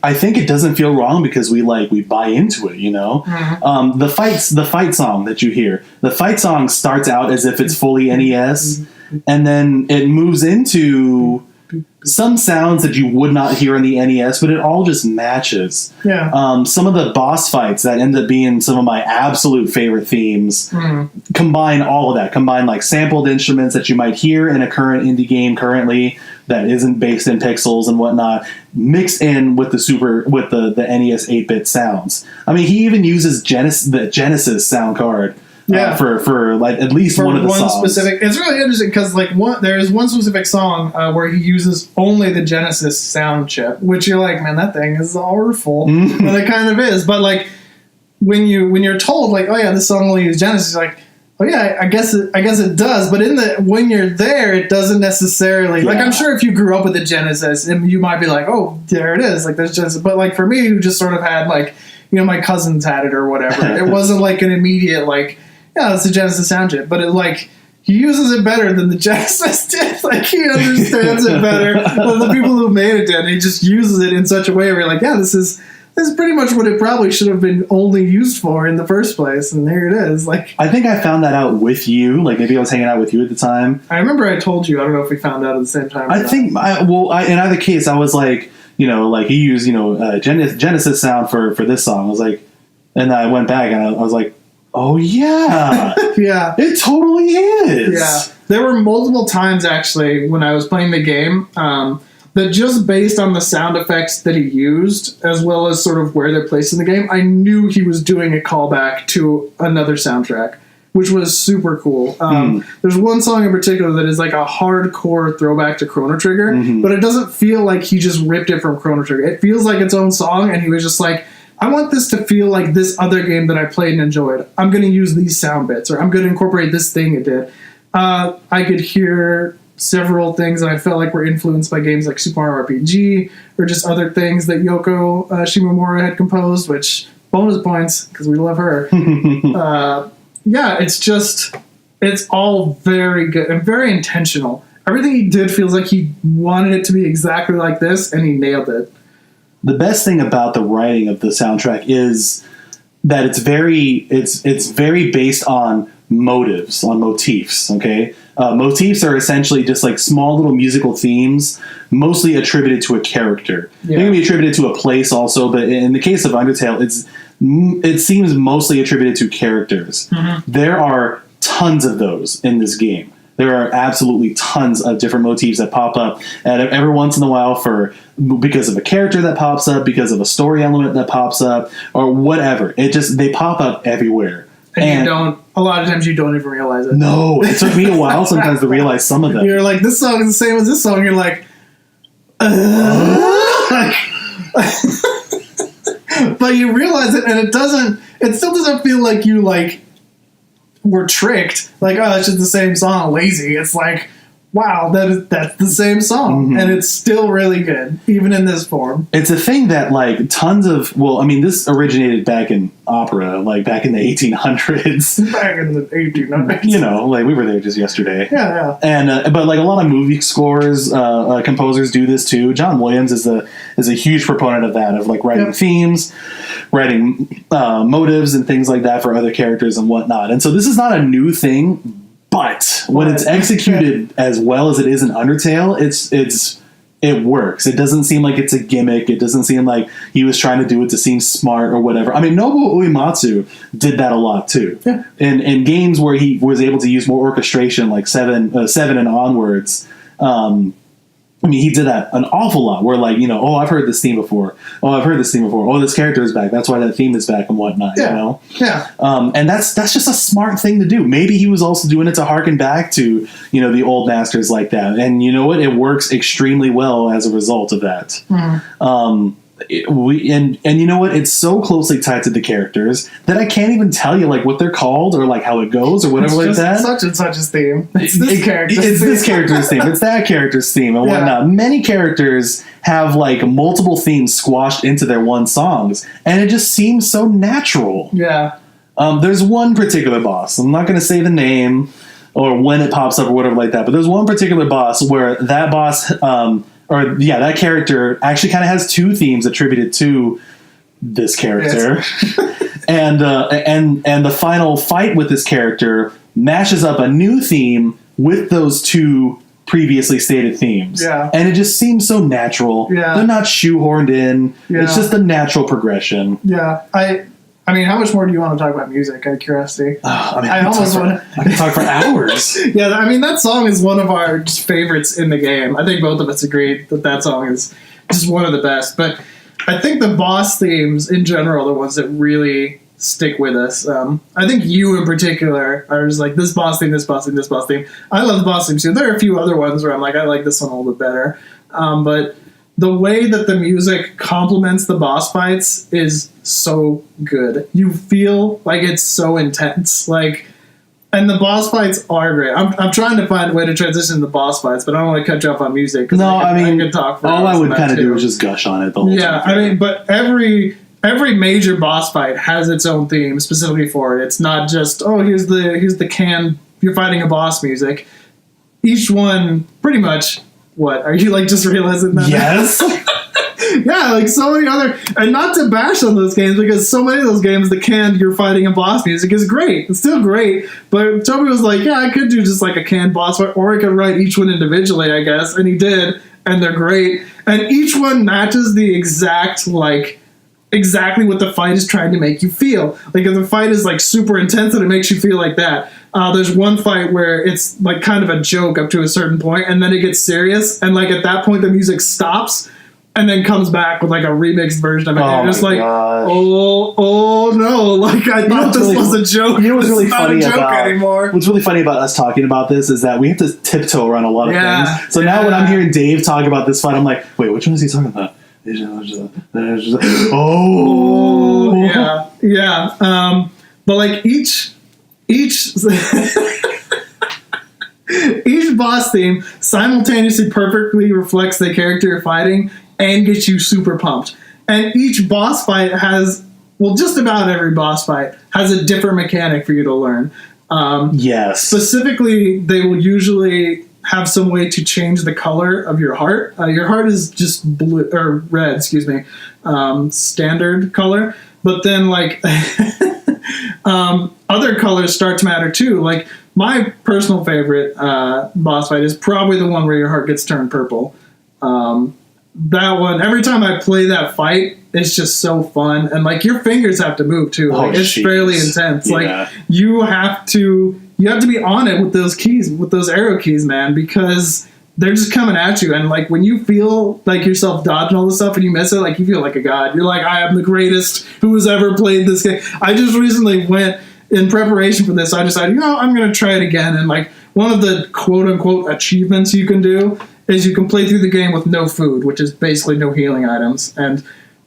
I think it doesn't feel wrong because we buy into it. Mm-hmm. The fight song that you hear, the fight song starts out as if it's fully NES. And then it moves into some sounds that you would not hear in the NES, but it all just matches. Yeah. Some of the boss fights that end up being some of my absolute favorite themes combine all of that. Combine like sampled instruments that you might hear in a current indie game currently that isn't based in pixels and whatnot, mixed in with the NES 8-bit sounds. I mean, he even uses the Genesis sound card. Yeah, for like at least one of the songs. Specific. It's really interesting because there is one specific song where he uses only the Genesis sound chip, which you're like, man, that thing is awful, and it kind of is. But like when you're told like, oh yeah, this song only uses Genesis, you're like, oh yeah, I guess it does. But when you're there, it doesn't necessarily. Yeah. Like, I'm sure if you grew up with the Genesis, and you might be like, oh, there it is. Like, there's Genesis. But like for me, who just sort of had like, my cousins had it or whatever, it wasn't like an immediate like. Yeah, it's the Genesis sound chip, but he uses it better than the Genesis did. Like, he understands it better than the people who made it did. He just uses it in such a way where you're like, yeah, this is pretty much what it probably should have been only used for in the first place, and there it is. Like, I think I found that out with you. Like, maybe I was hanging out with you at the time. I remember I told you. I don't know if we found out at the same time. I think, in either case, I was like, like he used, Genesis sound for this song. I was like, and I went back and I was like, oh, yeah. Yeah. It totally is. Yeah. There were multiple times, actually, when I was playing the game, that just based on the sound effects that he used, as well as sort of where they're placed in the game, I knew he was doing a callback to another soundtrack, which was super cool. There's one song in particular that is like a hardcore throwback to Chrono Trigger, but it doesn't feel like he just ripped it from Chrono Trigger. It feels like its own song, and he was just like, I want this to feel like this other game that I played and enjoyed. I'm going to use these sound bits, or I'm going to incorporate this thing it did. I could hear several things that I felt like were influenced by games like Super Mario RPG, or just other things that Yoko Shimomura had composed, which, bonus points, because we love her. Yeah, it's all very good and very intentional. everything he did feels like he wanted it to be exactly like this, and he nailed it. The best thing about the writing of the soundtrack is that it's very based on motives, on motifs. Okay, motifs are essentially just like small little musical themes, mostly attributed to a character. Yeah. They can be attributed to a place also, but in the case of Undertale, it seems mostly attributed to characters. Mm-hmm. There are tons of those in this game. There are absolutely tons of different motifs that pop up every once in a while because of a character that pops up, because of a story element that pops up, or whatever. They pop up everywhere. And a lot of times you don't even realize it. No, it took me a while sometimes to realize some of them. You're like, this song is the same as this song. You're like, but you realize it, and it still doesn't feel like you were tricked. Like, oh, it's just the same song, lazy. It's like, wow, that's the same song. Mm-hmm. And it's still really good, even in this form. It's a thing that, this originated back in opera, back in the 1800s. Back in the 1800s. We were there just yesterday. Yeah. And, but a lot of movie scores, composers do this too. John Williams is a huge proponent of that, of writing themes, writing motives and things like that for other characters and whatnot. And so this is not a new thing. But when it's executed as well as it is in Undertale, it works. It doesn't seem like it's a gimmick. It doesn't seem like he was trying to do it to seem smart or whatever. I mean, Nobuo Uematsu did that a lot too. Yeah. In games where he was able to use more orchestration, like 7 and onwards. He did that an awful lot. Where oh, I've heard this theme before. Oh, I've heard this theme before. Oh, this character is back. That's why that theme is back and whatnot. Yeah. Yeah. And that's just a smart thing to do. Maybe he was also doing it to harken back to the old masters like that. And you know what? It works extremely well as a result of that. Mm. And you know what? It's so closely tied to the characters that I can't even tell you what they're called or how it goes or whatever like that. Such and such a theme. It's this character's theme. It's this character's theme. It's that character's theme and whatnot. Many characters have multiple themes squashed into their one songs, and it just seems so natural. Yeah. There's one particular boss. I'm not going to say the name or when it pops up or whatever like that, but there's one particular boss where that boss. That character actually kind of has 2 themes attributed to this character. Yes. and the final fight with this character mashes up a new theme with those 2 previously stated themes. Yeah. And it just seems so natural. Yeah. They're not shoehorned in. Yeah. It's just a natural progression. Yeah. I mean, how much more do you want to talk about music, out of curiosity? I can talk for hours. Yeah, I mean, that song is one of our just favorites in the game. I think both of us agree that song is just one of the best. But I think the boss themes, in general, are the ones that really stick with us. I think you, in particular, are just this boss theme, this boss theme, this boss theme. I love the boss theme, too. There are a few other ones where I'm I like this one a little bit better. But the way that the music complements the boss fights is so good. You feel like it's so intense. And the boss fights are great. I'm trying to find a way to transition to the boss fights, but I don't want to cut you off on music. No, I can talk for all I would kind of do is just gush on it the whole time. Yeah, I mean, but every major boss fight has its own theme specifically for it. It's not just, here's the can, you're fighting a boss music. Each one, pretty much, what? Are you just realizing that? Yes. Yeah, so many other, and not to bash on those games, because so many of those games, the canned you're fighting a boss music is great. It's still great, but Toby was I could do just a canned boss fight, or I could write each one individually, I guess, and he did, and they're great, and each one matches the exact, exactly what the fight is trying to make you feel. If the fight is super intense and it makes you feel like that. There's one fight where it's kind of a joke up to a certain point, and then it gets serious, and at that point the music stops and then comes back with a remixed version of it. And you're just oh no, I thought this was a joke. You know what's really funny anymore. What's really funny about us talking about this is that we have to tiptoe around a lot of things. So now when I'm hearing Dave talk about this fight, I'm wait, which one is he talking about? Oh yeah. But each each boss theme simultaneously perfectly reflects the character you're fighting and gets you super pumped. And each boss fight has, just about every boss fight has a different mechanic for you to learn. Yes. Specifically, they will usually have some way to change the color of your heart. Your heart is just blue or red, excuse me, standard color. But then like other colors start to matter too. Like my personal favorite boss fight is probably the one where your heart gets turned purple. That one, every time I play that fight, it's just so fun. And like your fingers have to move too. Like it's fairly intense. Yeah. Like you have to be on it with those keys, with those arrow keys, man, because they're just coming at you. And like when you feel like yourself dodging all this stuff and you miss it, like you feel like a god. You're like, I am the greatest who has ever played this game. I just recently went in preparation for this. I decided, I'm going to try it again. And like one of the quote unquote achievements you can do is you can play through the game with no food, which is basically no healing items. And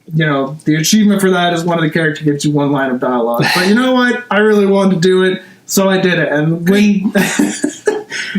the achievement for that is one of the characters gives you one line of dialogue. But you know what? I really wanted to do it, so I did it. And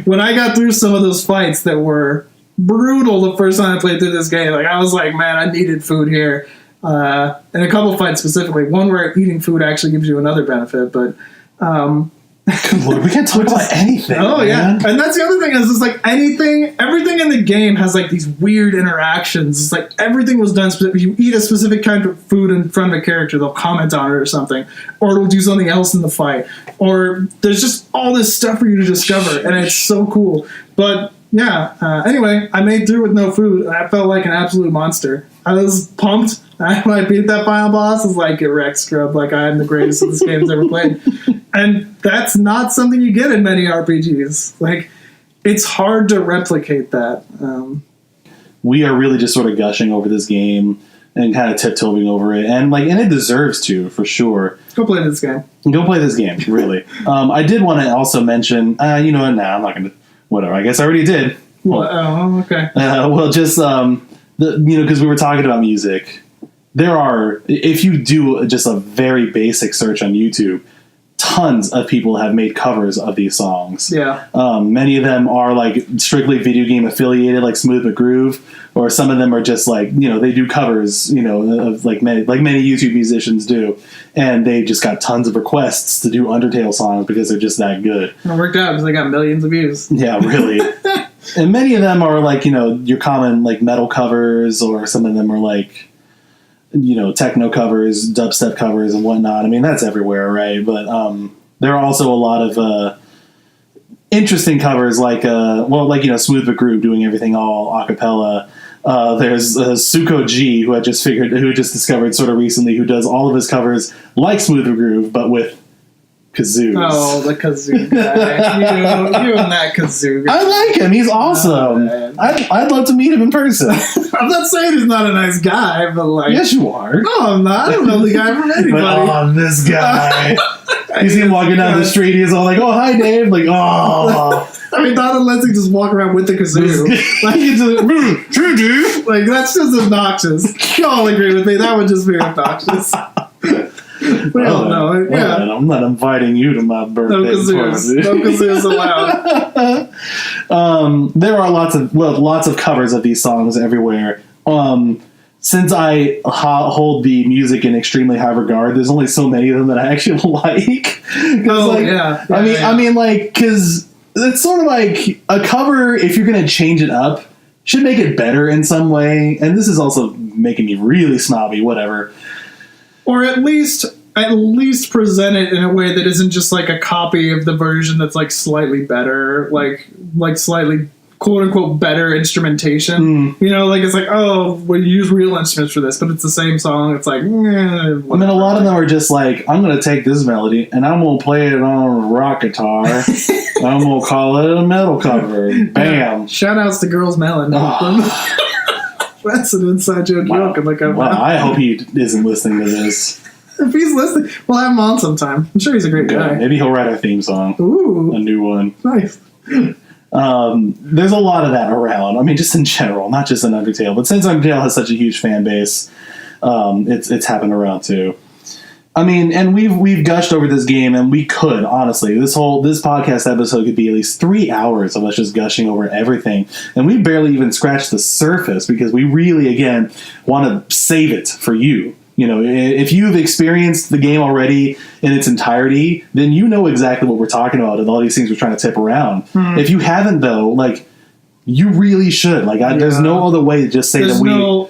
when I got through some of those fights that were brutal the first time I played through this game, like I was like, man, I needed food here. And a couple fights specifically, one where eating food actually gives you another benefit, but good Lord, we can't talk about anything. Oh, man. yeah. And that's the other thing is like everything in the game has like these weird interactions. It's like everything was done specific. You eat a specific kind of food in front of a character, they'll comment on it or something. Or it'll do something else in the fight. Or there's just all this stuff for you to discover. And it's so cool. But yeah, anyway, I made through with no food. And I felt like an absolute monster. I was pumped. When I beat that final boss, I was like, get wrecked, scrub. Like, I am the greatest this game's ever played. And that's not something you get in many RPGs. Like, it's hard to replicate that. We are really just sort of gushing over this game and kind of tiptoeing over it. And it deserves to, for sure. Go play this game. Go play this game, really. I did want to also mention, you know what, I'm not going to, whatever. I guess I already did. Well, oh, okay. Just, because we were talking about music. There are, if you do just a very basic search on YouTube, tons of people have made covers of these songs. Yeah. Many of them are like strictly video game affiliated, like Smooth McGroove, or some of them are just like, they do covers, of like many YouTube musicians do. And they just got tons of requests to do Undertale songs because they're just that good. It worked out because they got millions of views. Yeah, really. And many of them are like, your common like metal covers, or some of them are like, techno covers, dubstep covers, and whatnot. I mean, that's everywhere, right? But there are also a lot of interesting covers, like Smooth McGroove doing everything all a cappella. There's Suko G, who who just discovered sort of recently, who does all of his covers like Smooth McGroove, but with kazoos. Oh, the kazoo guy. you and that kazoo guy. I like him. He's awesome. Oh, I'd love to meet him in person. I'm not saying he's not a nice guy, but like... Yes, you are. No, I'm not. I don't know the guy from anybody. But, this guy. You see him walking down the street, he's all like, oh, hi, Dave. Like, oh... I mean, not unless he just walk around with the kazoo. True, dude. Like, that's just obnoxious. You all agree with me. That would just be obnoxious. We don't know. Yeah. I'm not inviting you to my birthday party. No kazoos allowed. There are lots of covers of these songs everywhere. Since I hold the music in extremely high regard, there's only so many of them that I actually like. I mean, because it's sort of like a cover, if you're going to change it up, should make it better in some way. And this is also making me really snobby, whatever. Or at least present it in a way that isn't just like a copy of the version that's like slightly better, like slightly quote unquote better instrumentation. It's like, oh, we use real instruments for this, but it's the same song. It's like, I mean, a lot of them are just like, I'm going to take this melody and I'm going to play it on a rock guitar. I'm going to call it a metal cover. Bam. Yeah. Shout outs to Girls Melon. That's an inside joke. I hope he isn't listening to this. If he's listening, we'll have him on sometime. I'm sure he's a great guy. Maybe he'll write our theme song. Ooh. A new one. Nice. There's a lot of that around. I mean, just in general, not just in Undertale. But since Undertale has such a huge fan base, it's happened around too. I mean, and we've gushed over this game, and we could, honestly, this podcast episode could be at least 3 hours of us just gushing over everything. And we barely even scratched the surface because we really, again, want to save it for you. If you've experienced the game already in its entirety, then you know exactly what we're talking about and all these things we're trying to tip around. If you haven't, though, You really should. Like, there's no other way to just say there's no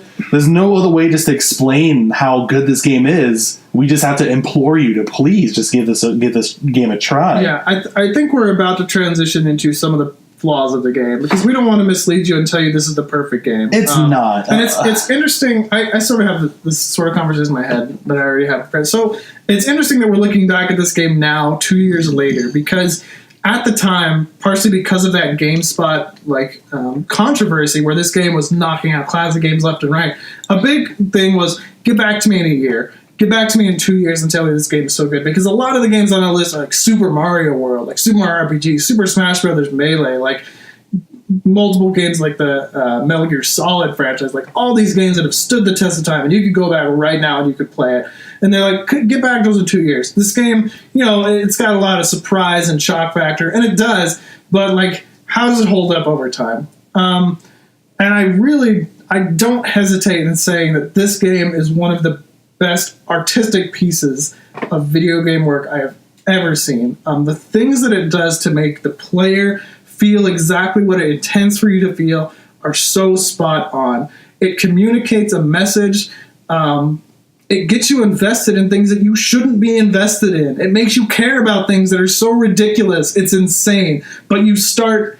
other way just to explain how good this game is. We just have to implore you to please just give this game a try. Yeah, I think we're about to transition into some of the flaws of the game, because we don't want to mislead you and tell you this is the perfect game. It's not. And it's interesting. I sort of have this sort of conversation in my head, but I already have friends. So it's interesting that we're looking back at this game now, 2 years later, because at the time, partially because of that GameSpot controversy where this game was knocking out classic games left and right, a big thing was get back to me in a year. Get back to me in 2 years and tell me this game is so good. Because a lot of the games on our list are like Super Mario World, like Super Mario RPG, Super Smash Brothers Melee, like multiple games like the Metal Gear Solid franchise, like all these games that have stood the test of time, and you could go back right now and you could play it. And they're like, get back to those in 2 years. This game, it's got a lot of surprise and shock factor, and it does, but like, how does it hold up over time? And I don't hesitate in saying that this game is one of the best artistic pieces of video game work I have ever seen. The things that it does to make the player feel exactly what it intends for you to feel are so spot on. It communicates a message. It gets you invested in things that you shouldn't be invested in. It makes you care about things that are so ridiculous, it's insane. But you start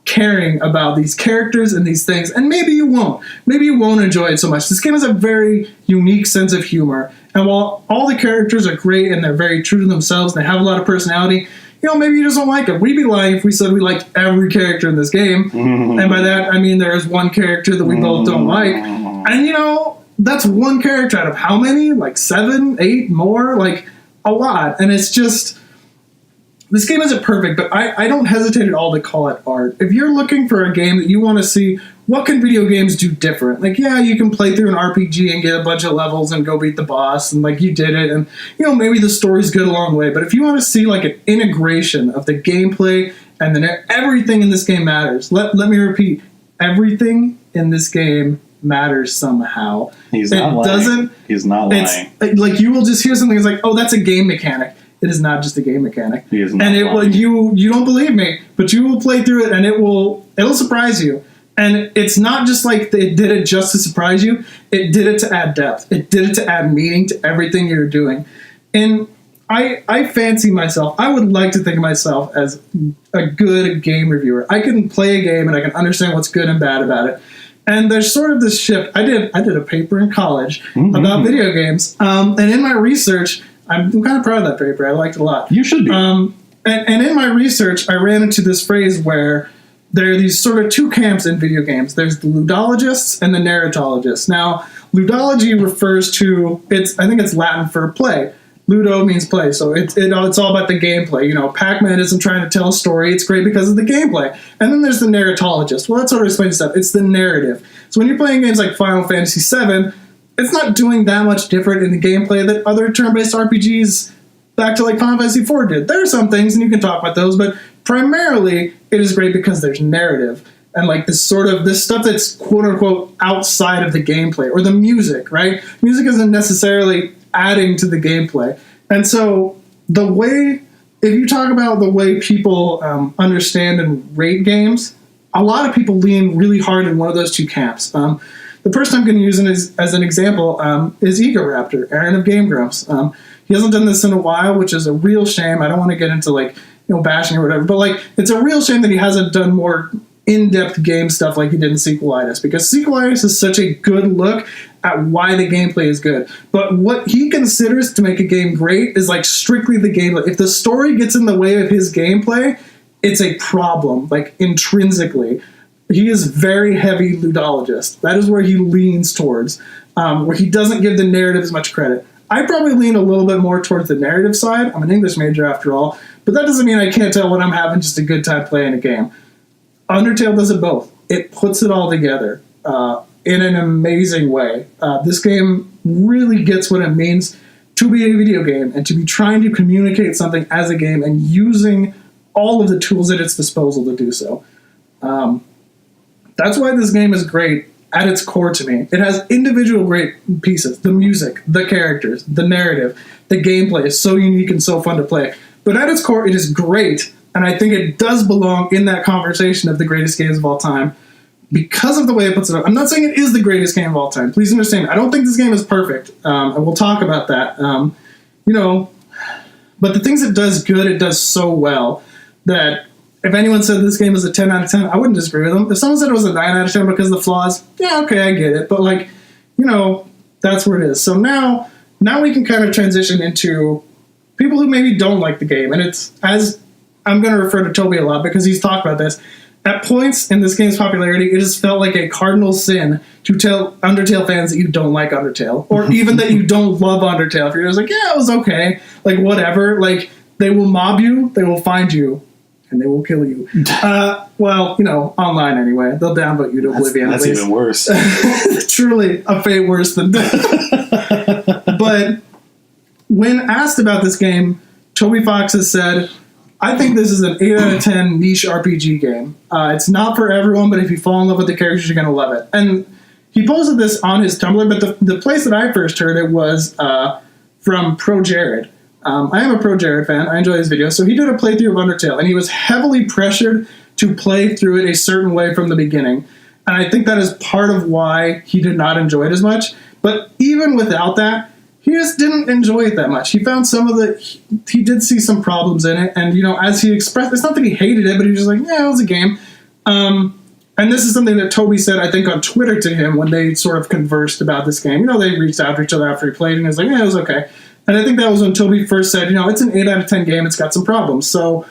caring about these characters and these things, and maybe you won't. Maybe you won't enjoy it so much. This game has a very unique sense of humor, and while all the characters are great and they're very true to themselves and they have a lot of personality, maybe you just don't like them. We'd be lying if we said we liked every character in this game, and by that I mean there is one character that we both don't like, and that's one character out of how many? Like 7, 8 more? Like a lot. And it's just, this game isn't perfect, but I don't hesitate at all to call it art. If you're looking for a game that you want to see, what can video games do different? Like, yeah, you can play through an RPG and get a bunch of levels and go beat the boss, and like you did it, and maybe the story's good along the way. But if you want to see like an integration of the gameplay and then everything in this game matters, let me repeat, everything in this game matters somehow. He's not lying. Like, you will just hear something that's like, oh, that's a game mechanic. It is not just a game mechanic. He is not and lying. You don't believe me, but you will play through it and it'll surprise you. And it's not just like it did it just to surprise you. It did it to add depth. It did it to add meaning to everything you're doing. And I fancy myself, I would like to think of myself as a good game reviewer. I can play a game and I can understand what's good and bad about it. And there's sort of this shift. I did a paper in college about video games, and in my research, I'm kind of proud of that paper. I liked it a lot. You should be. And in my research, I ran into this phrase where there are these sort of two camps in video games. There's the ludologists and the narratologists. Now, ludology refers to, I think it's Latin for play. Ludo means play, so it's all about the gameplay. Pac-Man isn't trying to tell a story. It's great because of the gameplay. And then there's the narratologist. Well, that sort of explains stuff. It's the narrative. So when you're playing games like Final Fantasy VII, it's not doing that much different in the gameplay that other turn-based RPGs back to like Final Fantasy IV did. There are some things, and you can talk about those, but primarily it is great because there's narrative. And like this stuff that's quote-unquote outside of the gameplay, or the music, right? Music isn't necessarily adding to the gameplay. And so if you talk about the way people understand and rate games, a lot of people lean really hard in one of those two camps. The person I'm going to use as an example is Ego Raptor, Aaron of Game Grumps. He hasn't done this in a while, which is a real shame. I don't want to get into bashing or whatever, but it's a real shame that he hasn't done more in-depth game stuff like he did in Sequelitis, because Sequelitis is such a good look at why the gameplay is good. But what he considers to make a game great is strictly the gameplay. If the story gets in the way of his gameplay, it's a problem, intrinsically. He is very heavy ludologist. That is where he leans towards, where he doesn't give the narrative as much credit. I probably lean a little bit more towards the narrative side. I'm an English major after all, but that doesn't mean I can't tell when I'm having just a good time playing a game. Undertale does it both. It puts it all together in an amazing way. This game really gets what it means to be a video game and to be trying to communicate something as a game and using all of the tools at its disposal to do so. That's why this game is great at its core to me. It has individual great pieces. The music, the characters, the narrative, the gameplay is so unique and so fun to play. But at its core, it is great. And I think it does belong in that conversation of the greatest games of all time because of the way it puts it up. I'm not saying it is the greatest game of all time. Please understand. I don't think this game is perfect. And we'll talk about that. But the things it does good, it does so well that if anyone said this game is a 10 out of 10, I wouldn't disagree with them. If someone said it was a 9 out of 10 because of the flaws, yeah, okay, I get it. But, that's where it is. So now we can kind of transition into people who maybe don't like the game. And it's, as I'm going to refer to Toby a lot because he's talked about this, at points in this game's popularity, it has felt like a cardinal sin to tell Undertale fans that you don't like Undertale, or even that you don't love Undertale. If you're just like, yeah, it was okay, whatever, they will mob you, they will find you, and they will kill you. Online anyway. They'll downvote you to oblivion. That's even worse. Truly a fate worse than death. But when asked about this game, Toby Fox has said, I think this is an 8 out of 10 niche RPG game. It's not for everyone, but if you fall in love with the characters, you're going to love it. And he posted this on his Tumblr, but the place that I first heard it was from Pro Jared. I am a Pro Jared fan. I enjoy his videos. So he did a playthrough of Undertale, and he was heavily pressured to play through it a certain way from the beginning. And I think that is part of why he did not enjoy it as much. But even without that, he just didn't enjoy it that much. He found he did see some problems in it. And, as he expressed, it's not that he hated it, but he was just like, yeah, it was a game. And this is something that Toby said, I think, on Twitter to him when they sort of conversed about this game. They reached out to each other after he played, and he was like, yeah, it was okay. And I think that was when Toby first said, it's an 8 out of 10 game. It's got some problems. So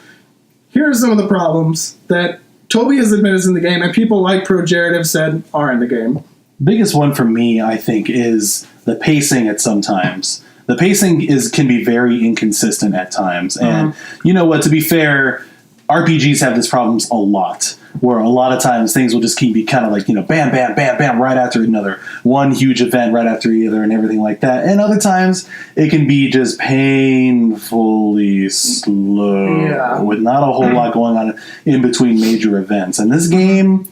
here are some of the problems that Toby has admitted is in the game, and people like Pro Jared have said are in the game. Biggest one for me, I think, is the pacing at some times. The pacing can be very inconsistent at times. And you know what, to be fair, RPGs have these problems a lot, where a lot of times things will just be kind of bam, bam, bam, bam, right after another. One huge event right after the other and everything like that. And other times it can be just painfully slow with not a whole lot going on in between major events. And this game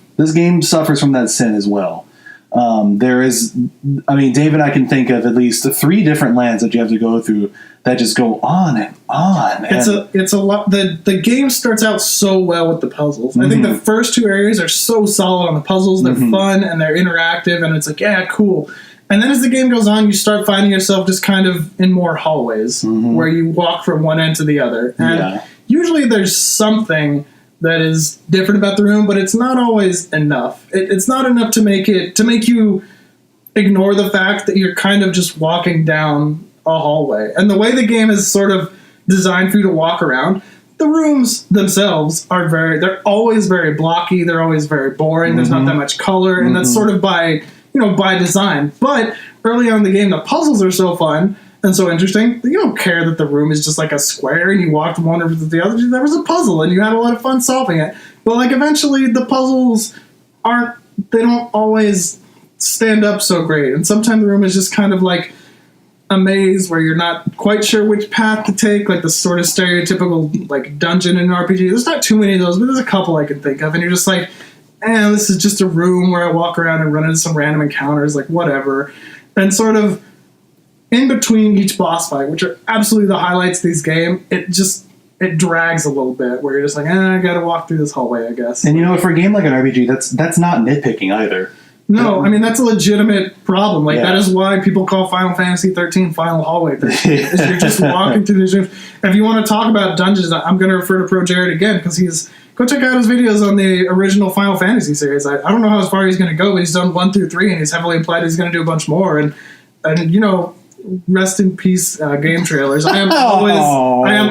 suffers from that sin as well. Dave and I can think of at least 3 different lands that you have to go through that just go on and on. It's a lot. The game starts out so well with the puzzles. I think the first 2 areas are so solid on the puzzles. They're fun and they're interactive, and it's like, yeah, cool. And then as the game goes on, you start finding yourself just kind of in more hallways where you walk from one end to the other. And usually there's something that is different about the room, but it's not always enough. It's not enough to make you ignore the fact that you're kind of just walking down a hallway. And the way the game is sort of designed for you to walk around, the rooms themselves they're always very blocky, they're always very boring, there's not that much color, and that's sort of by design. But early on in the game, the puzzles are so fun and so interesting that you don't care that the room is just like a square and you walk from one over to the other. There was a puzzle and you had a lot of fun solving it. But eventually the puzzles don't always stand up so great. And sometimes the room is just kind of like a maze where you're not quite sure which path to take, like the sort of stereotypical dungeon in an RPG. There's not too many of those, but there's a couple I can think of. And you're just like, this is just a room where I walk around and run into some random encounters, whatever. And sort of in between each boss fight, which are absolutely the highlights of this game, it drags a little bit, where you're just like, I gotta walk through this hallway, I guess. And for a game like an RPG, that's not nitpicking either. No, that's a legitimate problem. That is why people call Final Fantasy 13 Final Hallway 13. Is you're just walking through these rooms. If you want to talk about dungeons, I'm going to refer to Pro Jared again, because go check out his videos on the original Final Fantasy series. I don't know how far he's going to go, but he's done 1 through 3, and he's heavily implied he's going to do a bunch more. And rest in peace, game trailers. I am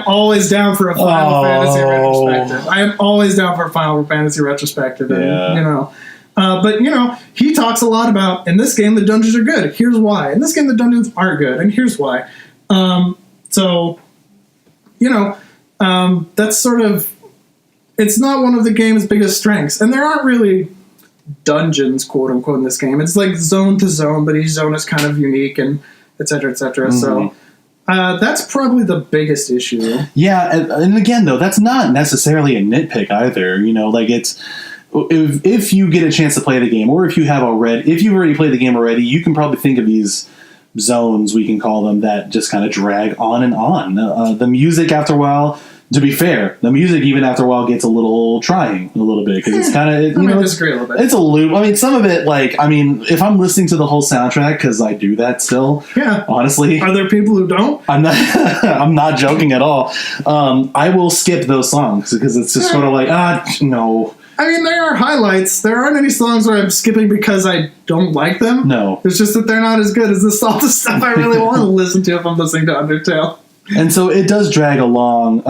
always down for a Final Fantasy retrospective. I am always down for a Final Fantasy retrospective. And, but he talks a lot about, in this game the dungeons are good. Here's why. In this game the dungeons aren't good, and here's why. That's sort of, it's not one of the game's biggest strengths, and there aren't really dungeons, quote unquote, in this game. It's zone to zone, but each zone is kind of unique, and et cetera, et cetera. So that's probably the biggest issue. Yeah, and again, though, that's not necessarily a nitpick either. It's, if you get a chance to play the game, or if you've already played the game already, you can probably think of these zones, we can call them, that just kind of drag on and on. The music, after a while, to be fair, the music even after a while gets a little trying a little bit because it's kind of I disagree a little bit. It's a loop. I mean, some of it if I'm listening to the whole soundtrack because I do that still. Yeah. Honestly, are there people who don't? I'm not. I'm not joking at all. I will skip those songs because it's just sort of like no. I mean, there are highlights. There aren't any songs where I'm skipping because I don't like them. No. It's just that they're not as good as all the stuff I really want to listen to if I'm listening to Undertale. And so it does drag along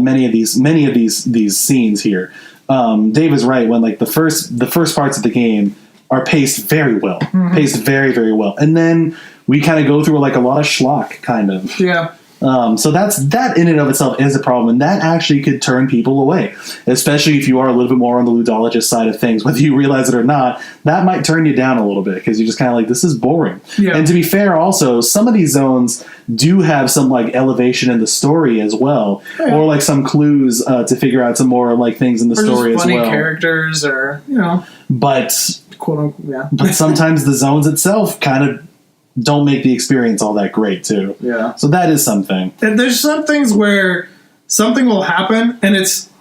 many of these scenes here. Dave is right when the first parts of the game are paced very well, paced very, very well, and then we kind of go through a lot of schlock kind of. Yeah. So that in and of itself is a problem, and that actually could turn people away, especially if you are a little bit more on the ludologist side of things. Whether you realize it or not, that might turn you down a little bit because you're just kind of this is boring. Yeah. And to be fair, also some of these zones do have some elevation in the story as well, or some clues to figure out some more things in the story as well. Funny characters, or but quote unquote, yeah. But sometimes the zones itself kind of don't make the experience all that great too. Yeah. So that is something. And there's some things where something will happen, and it's,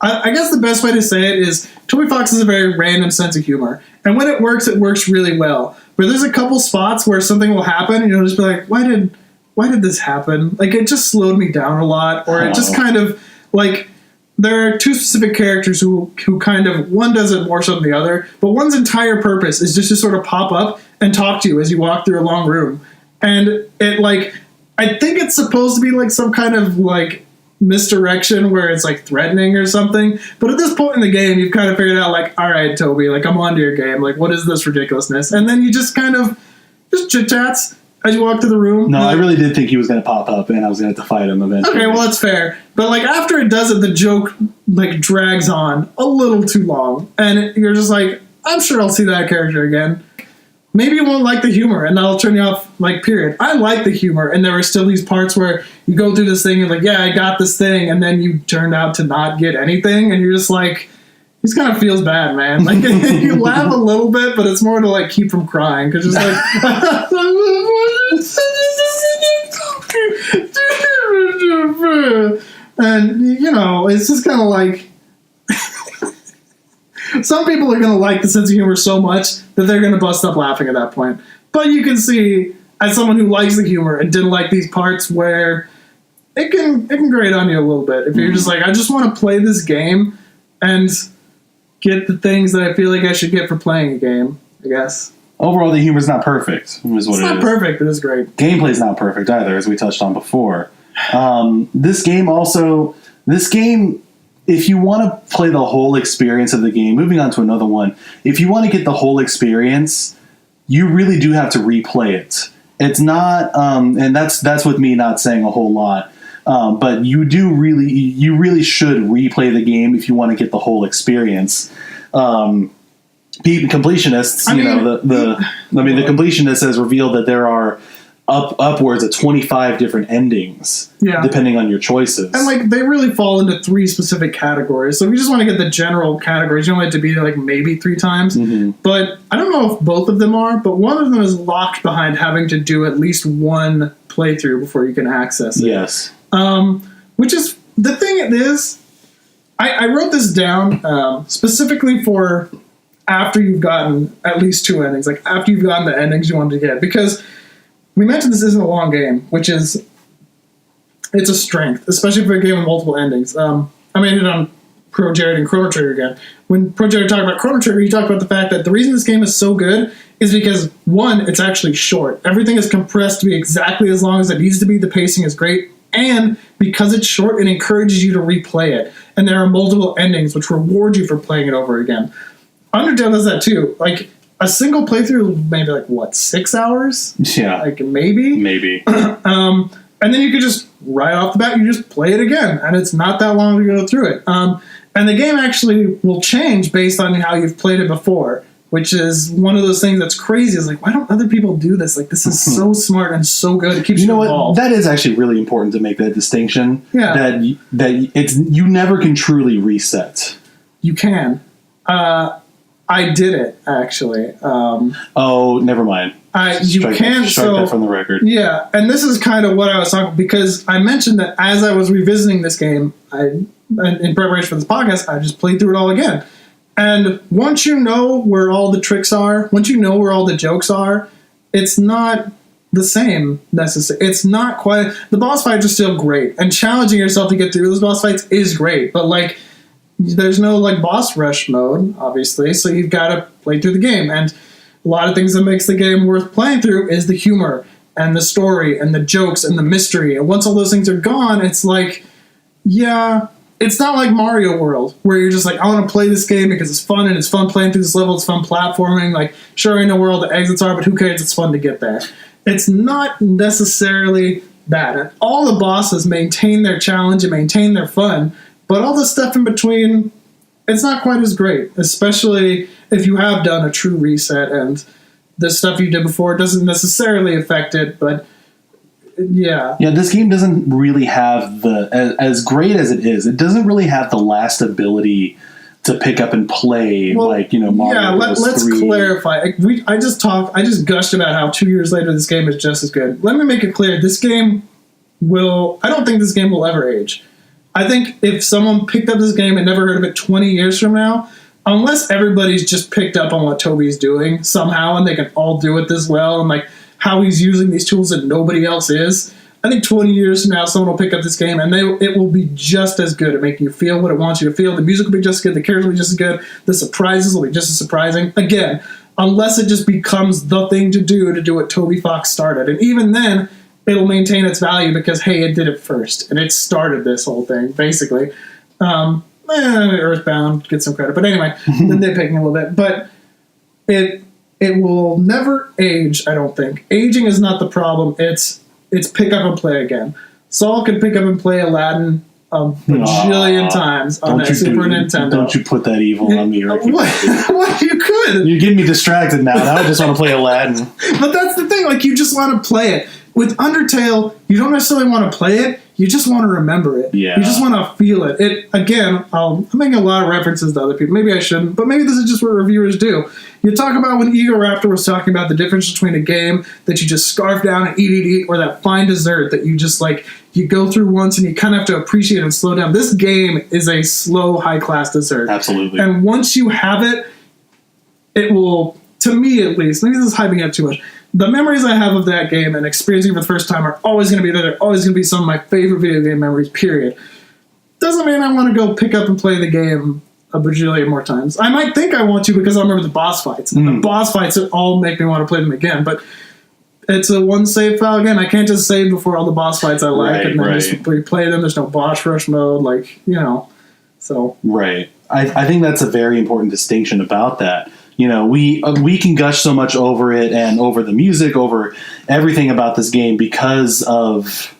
I guess the best way to say it is Toby Fox has a very random sense of humor, and when it works really well. But there's a couple spots where something will happen, and you'll just be like, why did this happen? It just slowed me down a lot, or it just kind of there are two specific characters who kind of, one does it more so than the other, but one's entire purpose is just to sort of pop up and talk to you as you walk through a long room. And it I think it's supposed to be some kind of misdirection where it's threatening or something. But at this point in the game, you've kind of figured out all right, Toby, I'm onto your game. What is this ridiculousness? And then you just kind of just chit-chats as you walk through the room. No, I really did think he was going to pop up and I was going to have to fight him eventually. Okay, well, that's fair. But after it does it, the joke drags on a little too long. And you're just I'm sure I'll see that character again. Maybe you won't like the humor, and that'll turn you off, period. I like the humor, and there are still these parts where you go through this thing, and yeah, I got this thing, and then you turn out to not get anything, and you're just this kind of feels bad, man. You laugh a little bit, but it's more to keep from crying, because it's and, it's just kind of some people are going to like the sense of humor so much that they're going to bust up laughing at that point. But you can see, as someone who likes the humor and didn't like these parts, where it can grate on you a little bit. If you're just I just want to play this game and get the things that I feel I should get for playing a game, I guess. Overall, the humor's not perfect, is what it's not perfect, but it's great. Gameplay's not perfect either, as we touched on before. This game, if you want to play the whole experience of the game, moving on to another one, if you want to get the whole experience, you really do have to replay it. It's not, and that's with me not saying a whole lot, but you really should replay the game if you want to get the whole experience. Completionists, the completionist has revealed that there are upwards of 25 different endings, depending on your choices. And they really fall into three specific categories. So if you just want to get the general categories, you want it to be maybe 3 times. Mm-hmm. But I don't know if both of them are, but one of them is locked behind having to do at least one playthrough before you can access it. Yes. Which is, the thing it is, I wrote this down specifically for after you've gotten at least 2 endings, after you've gotten the endings you wanted to get. Because we mentioned this isn't a long game, which is, it's a strength, especially for a game with multiple endings. I hit on Pro Jared and Chrono Trigger again. When Pro Jared talked about Chrono Trigger, he talked about the fact that the reason this game is so good is because, one, it's actually short. Everything is compressed to be exactly as long as it needs to be. The pacing is great. And because it's short, it encourages you to replay it. And there are multiple endings which reward you for playing it over again. Undertale does that too. A single playthrough, maybe 6 hours? Yeah. Maybe? Maybe. And then you could just, right off the bat, you just play it again. And it's not that long to go through it. And the game actually will change based on how you've played it before, which is one of those things that's crazy. Is why don't other people do this? This is so smart and so good. It keeps you involved. That is actually really important to make that distinction. Yeah. That you never can truly reset. You can. I did it, actually. Never mind. You can strike that from the record. Yeah, and this is kind of what I was talking, because I mentioned that as I was revisiting this game, in preparation for this podcast, I just played through it all again. And once you know where all the tricks are, once you know where all the jokes are, it's not the same necessarily. It's not quite. The boss fights are still great, and challenging yourself to get through those boss fights is great. But like, there's no like boss rush mode, obviously, so you've got to play through the game. And a lot of things that makes the game worth playing through is the humor and the story and the jokes and the mystery. And once all those things are gone, it's like, yeah. It's not like Mario World, where you're just like, I want to play this game because it's fun, and it's fun playing through this level, it's fun platforming. Like, sure, I know where all the exits are, but who cares? It's fun to get there. It's not necessarily that. And all the bosses maintain their challenge and maintain their fun, but all the stuff in between, it's not quite as great, especially if you have done a true reset and the stuff you did before doesn't necessarily affect it, but yeah. Yeah, this game doesn't really have as great as it is, it doesn't really have the last ability to pick up and play, like, Mario. Yeah, let's 3. clarify. I just gushed about how 2 years later this game is just as good. Let me make it clear, I don't think this game will ever age. I think if someone picked up this game and never heard of it 20 years from now, unless everybody's just picked up on what Toby's doing somehow and they can all do it this well, and like how he's using these tools that nobody else is, I think 20 years from now someone will pick up this game and it will be just as good at making you feel what it wants you to feel. The music will be just as good, the characters will be just as good, the surprises will be just as surprising. Again, unless it just becomes the thing to do what Toby Fox started. And even then, it'll maintain its value because, hey, it did it first. And it started this whole thing, basically. Earthbound gets some credit. But anyway, nitpicking a little bit. But it will never age, I don't think. Aging is not the problem. It's pick up and play again. Saul could pick up and play Aladdin a bajillion times on that Super Nintendo. Don't you put that evil on me. What? You could. You're getting me distracted now. Now I just want to play Aladdin. But that's the thing. Like, you just want to play it. With Undertale, you don't necessarily want to play it. You just want to remember it. Yeah. You just want to feel it. I'm making a lot of references to other people. Maybe I shouldn't, but maybe this is just what reviewers do. You talk about when Ego Raptor was talking about the difference between a game that you just scarf down and eat, or that fine dessert that you just like, you go through once and you kind of have to appreciate and slow down. This game is a slow, high-class dessert. Absolutely. And once you have it, it will, to me at least, maybe this is hyping up too much, the memories I have of that game and experiencing it for the first time are always going to be there. They're always going to be some of my favorite video game memories, period. Doesn't mean I want to go pick up and play the game a bajillion more times. I might think I want to because I remember the boss fights. And the boss fights all make me want to play them again. But it's a one save file game. I can't just save before all the boss fights I like and then just replay them. There's no boss rush mode. So. Right. I think that's a very important distinction about that. We can gush so much over it and over the music, over everything about this game because of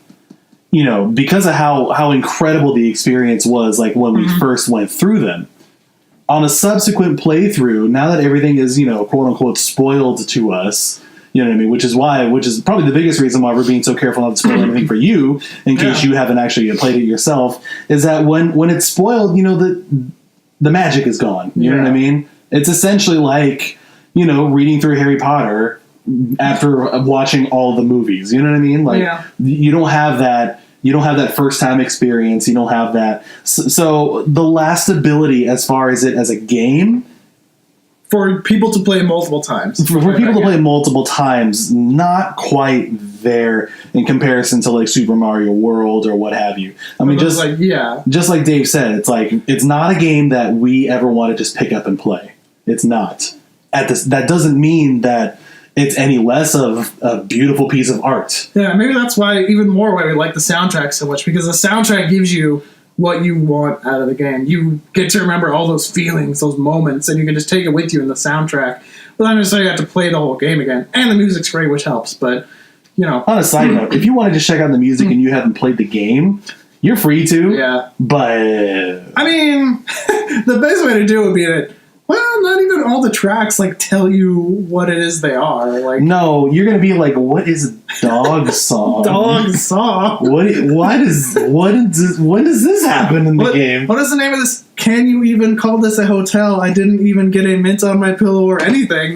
how incredible the experience was, like when we first went through them. On a subsequent playthrough, now that everything is, quote unquote spoiled to us, you know what I mean? Which is probably the biggest reason why we're being so careful not to spoil anything for you, in case you haven't actually played it yourself, is that when it's spoiled, the magic is gone. You know what I mean? It's essentially like, reading through Harry Potter after watching all the movies. You know what I mean? Like, you don't have that. You don't have that first time experience. You don't have that. So the last ability, as far as it as a game, for people to play multiple times. For people to play multiple times, not quite there in comparison to like Super Mario World or what have you. I mean, just like Dave said, it's like, it's not a game that we ever want to just pick up and play. It's not. That doesn't mean that it's any less of a beautiful piece of art. Yeah, maybe that's why we like the soundtrack so much, because the soundtrack gives you what you want out of the game. You get to remember all those feelings, those moments, and you can just take it with you in the soundtrack. But not necessarily have to play the whole game again. And the music's great, which helps, but, On a side note, if you want to just check out the music and you haven't played the game, you're free to. Yeah. But I mean, the best way to do it would be that, well, not even all the tracks tell you what it is they are. No, you're gonna be like, what is dog song? Dog song. When does this happen in the game? What is the name of this? Can you even call this a hotel? I didn't even get a mint on my pillow or anything.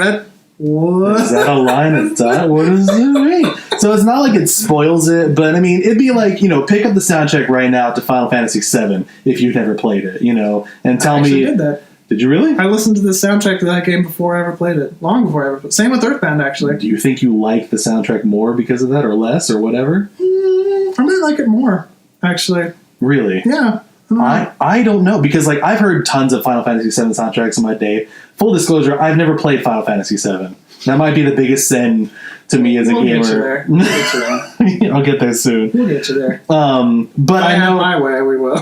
What? Is that a line of dialogue? What does it mean? So it's not like it spoils it, but I mean, it'd be like, pick up the soundtrack right now to Final Fantasy VII if you've never played it, and tell me. I did that. Did you really? I listened to the soundtrack to that game before I ever played it. Long before I ever played it. Same with Earthbound, actually. Do you think you like the soundtrack more because of that, or less, or whatever? I might like it more, actually. Really? Yeah. I don't know, because I've heard tons of Final Fantasy VII soundtracks in my day. Full disclosure, I've never played Final Fantasy VII. That might be the biggest sin to me as a gamer. Get you there. We'll get you there. I'll get there soon. We'll get you there. But I know my way, we will.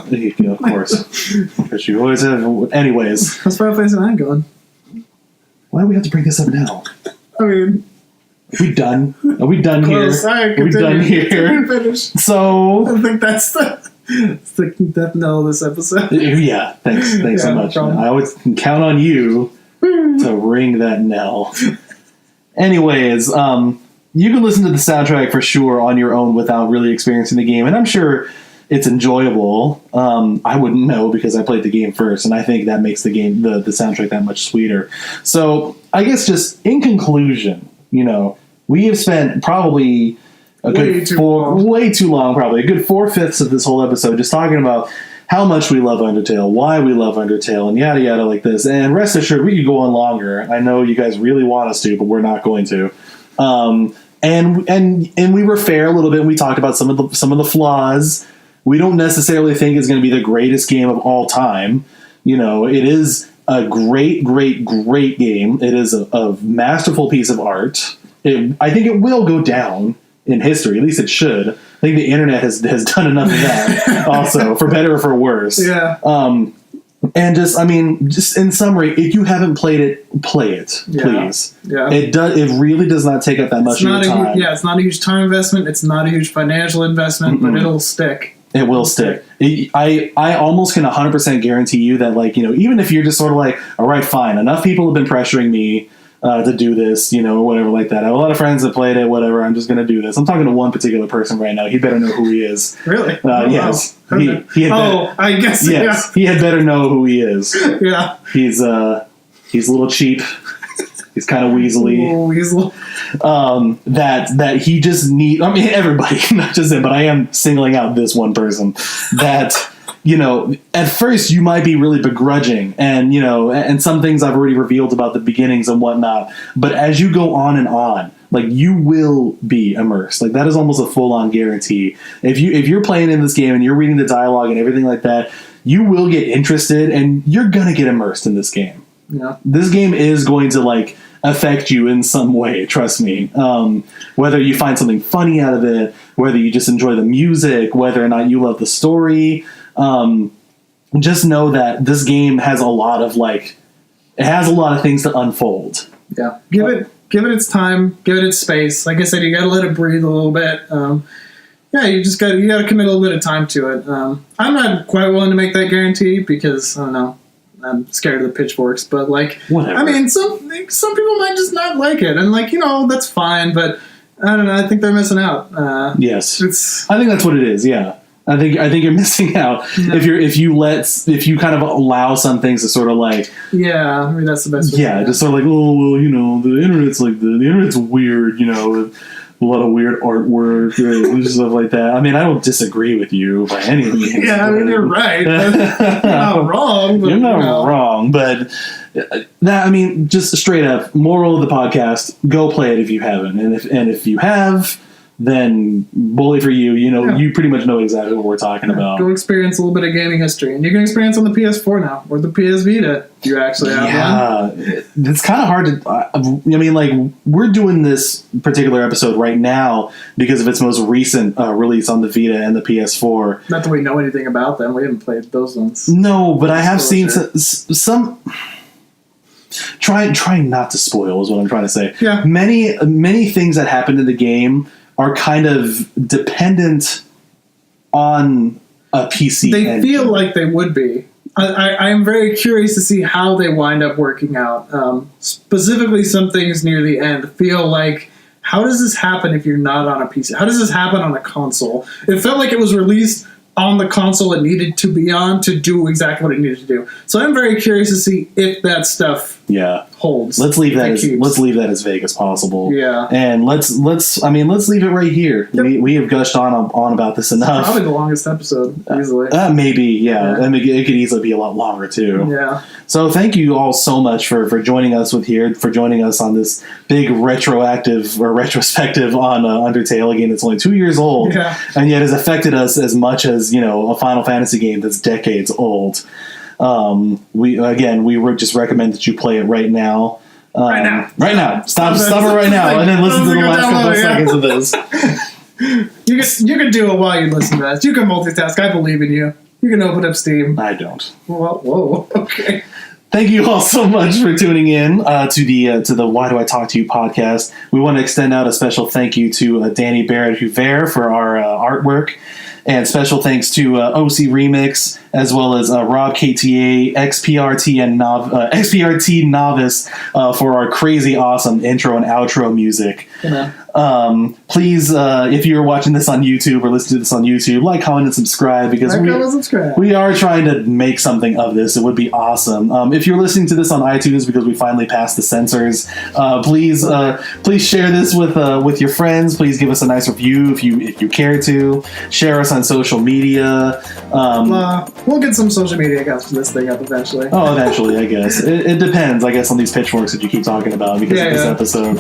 Of course, because you always have. Anyways, how's Final Fantasy IX going? Why do we have to bring this up now? I mean, are we done? Are we done close. here? Right, are we done here? Finish. So I think that's the death knell of this episode. Yeah, thanks so much. No, I always can count on you to ring that knell. Anyways, you can listen to the soundtrack for sure on your own without really experiencing the game, and I'm sure it's enjoyable. I wouldn't know because I played the game first, and I think that makes the game, the soundtrack, that much sweeter. So I guess just in conclusion, we have spent probably way too long, probably a good 4/5 of this whole episode just talking about how much we love Undertale, why we love Undertale, and yada yada like this. And rest assured, we could go on longer. I know you guys really want us to, but we're not going to. And we were fair a little bit. We talked about some of the flaws. We don't necessarily think it's going to be the greatest game of all time. It is a great, great, great game. It is a masterful piece of art. I think it will go down in history. At least it should. I think the internet has done enough of that also, for better or for worse. Yeah. And just in summary, if you haven't played it, play it, please. Yeah. It really does not take up that much of your time. It's not a huge time investment. It's not a huge financial investment, but it'll stick. It will stick. I almost can 100% guarantee you that, even if you're just sort of like, all right, fine, enough people have been pressuring me to do this, or whatever like that. I have a lot of friends that played it, whatever, I'm just going to do this. I'm talking to one particular person right now. He better know who he is. Really? Yes. Okay. I guess. Yes, yeah. He had better know who he is. Yeah. He's a little cheap. He's kind of weaselly. Weasel. That he just everybody, not just him, but I am singling out this one person that, at first you might be really begrudging, and some things I've already revealed about the beginnings and whatnot, but as you go on, you will be immersed. That is almost a full-on guarantee. If you're playing in this game and you're reading the dialogue and everything like that, you will get interested and you're gonna get immersed in this game. Yeah. This game is going to affect you in some way, trust me. Whether you find something funny out of it, whether you just enjoy the music, whether or not you love the story, just know that this game has a lot of things to unfold. Yeah. Give it its time, give it its space. Like I said, you gotta let it breathe a little bit. You gotta commit a little bit of time to it. I'm not quite willing to make that guarantee because I don't know. I'm scared of the pitchforks, but whatever. Some people might just not like it, and that's fine. But I don't know. I think they're missing out. Yes, I think that's what it is. Yeah, I think you're missing out if you kind of allow some things to sort of yeah. I mean, that's the best way. Yeah, just sort of the internet's the internet's weird. A lot of weird artwork and stuff like that. I mean, I don't disagree with you by any means. Yeah, I mean, you're right. You're not wrong. You're not wrong, but just straight up, moral of the podcast: go play it if you haven't, and if you have, then bully for you. You pretty much know exactly what we're talking about. Go experience a little bit of gaming history, and you can experience on the PS4 now or the PS Vita. You actually have one. Yeah, it's kind of hard to. We're doing this particular episode right now because of its most recent release on the Vita and the PS4. Not that we know anything about them. We haven't played those ones. No, but I have seen some. Trying not to spoil is what I'm trying to say. Yeah. Many things that happen in the game are kind of dependent on a PC. They engine. feel like they would be. I am very curious to see how they wind up working out. Specifically, some things near the end feel like, how does this happen if you're not on a PC? How does this happen on a console? It felt like it was released on the console it needed to be on to do exactly what it needed to do. So I'm very curious to see if that stuff holds. Let's leave that as vague as possible. Yeah. And let's leave it right here. Yep. We have gushed on about this enough. Probably the longest episode, easily. Maybe, yeah. I mean, it could easily be a lot longer too. Yeah. So thank you all so much for joining us for joining us on this big retrospective on Undertale. Again, it's only 2 years old, and yet has affected us as much as a Final Fantasy game that's decades old. We would just recommend that you play it right now. Right now. Stop it right now, and then listen to the last couple of seconds of this. You can do it while you listen to this. You can multitask. I believe in you. You can open up Steam. I don't. Whoa. Okay. Thank you all so much for tuning in to the Why Do I Talk to You podcast. We want to extend out a special thank you to Danny Barrett-Huvert for our artwork. And special thanks to OC Remix, as well as Rob KTA, XPRT Novice for our crazy awesome intro and outro music. Please, if you're watching this on YouTube or listening to this on YouTube, like, comment, and subscribe, because we are trying to make something of this. It would be awesome. If you're listening to this on iTunes because we finally passed the censors, please share this with your friends. Please give us a nice review if you care to. Share us on social media. We'll get some social media accounts for this thing up eventually. Oh, eventually, I guess. It depends, I guess, on these pitchforks that you keep talking about because of this episode.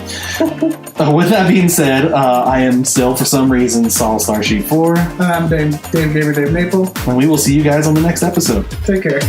With that being said, I am still, for some reason, Saul Starsheet 4. I'm Dave Gamer Dave Maple. And we will see you guys on the next episode. Take care.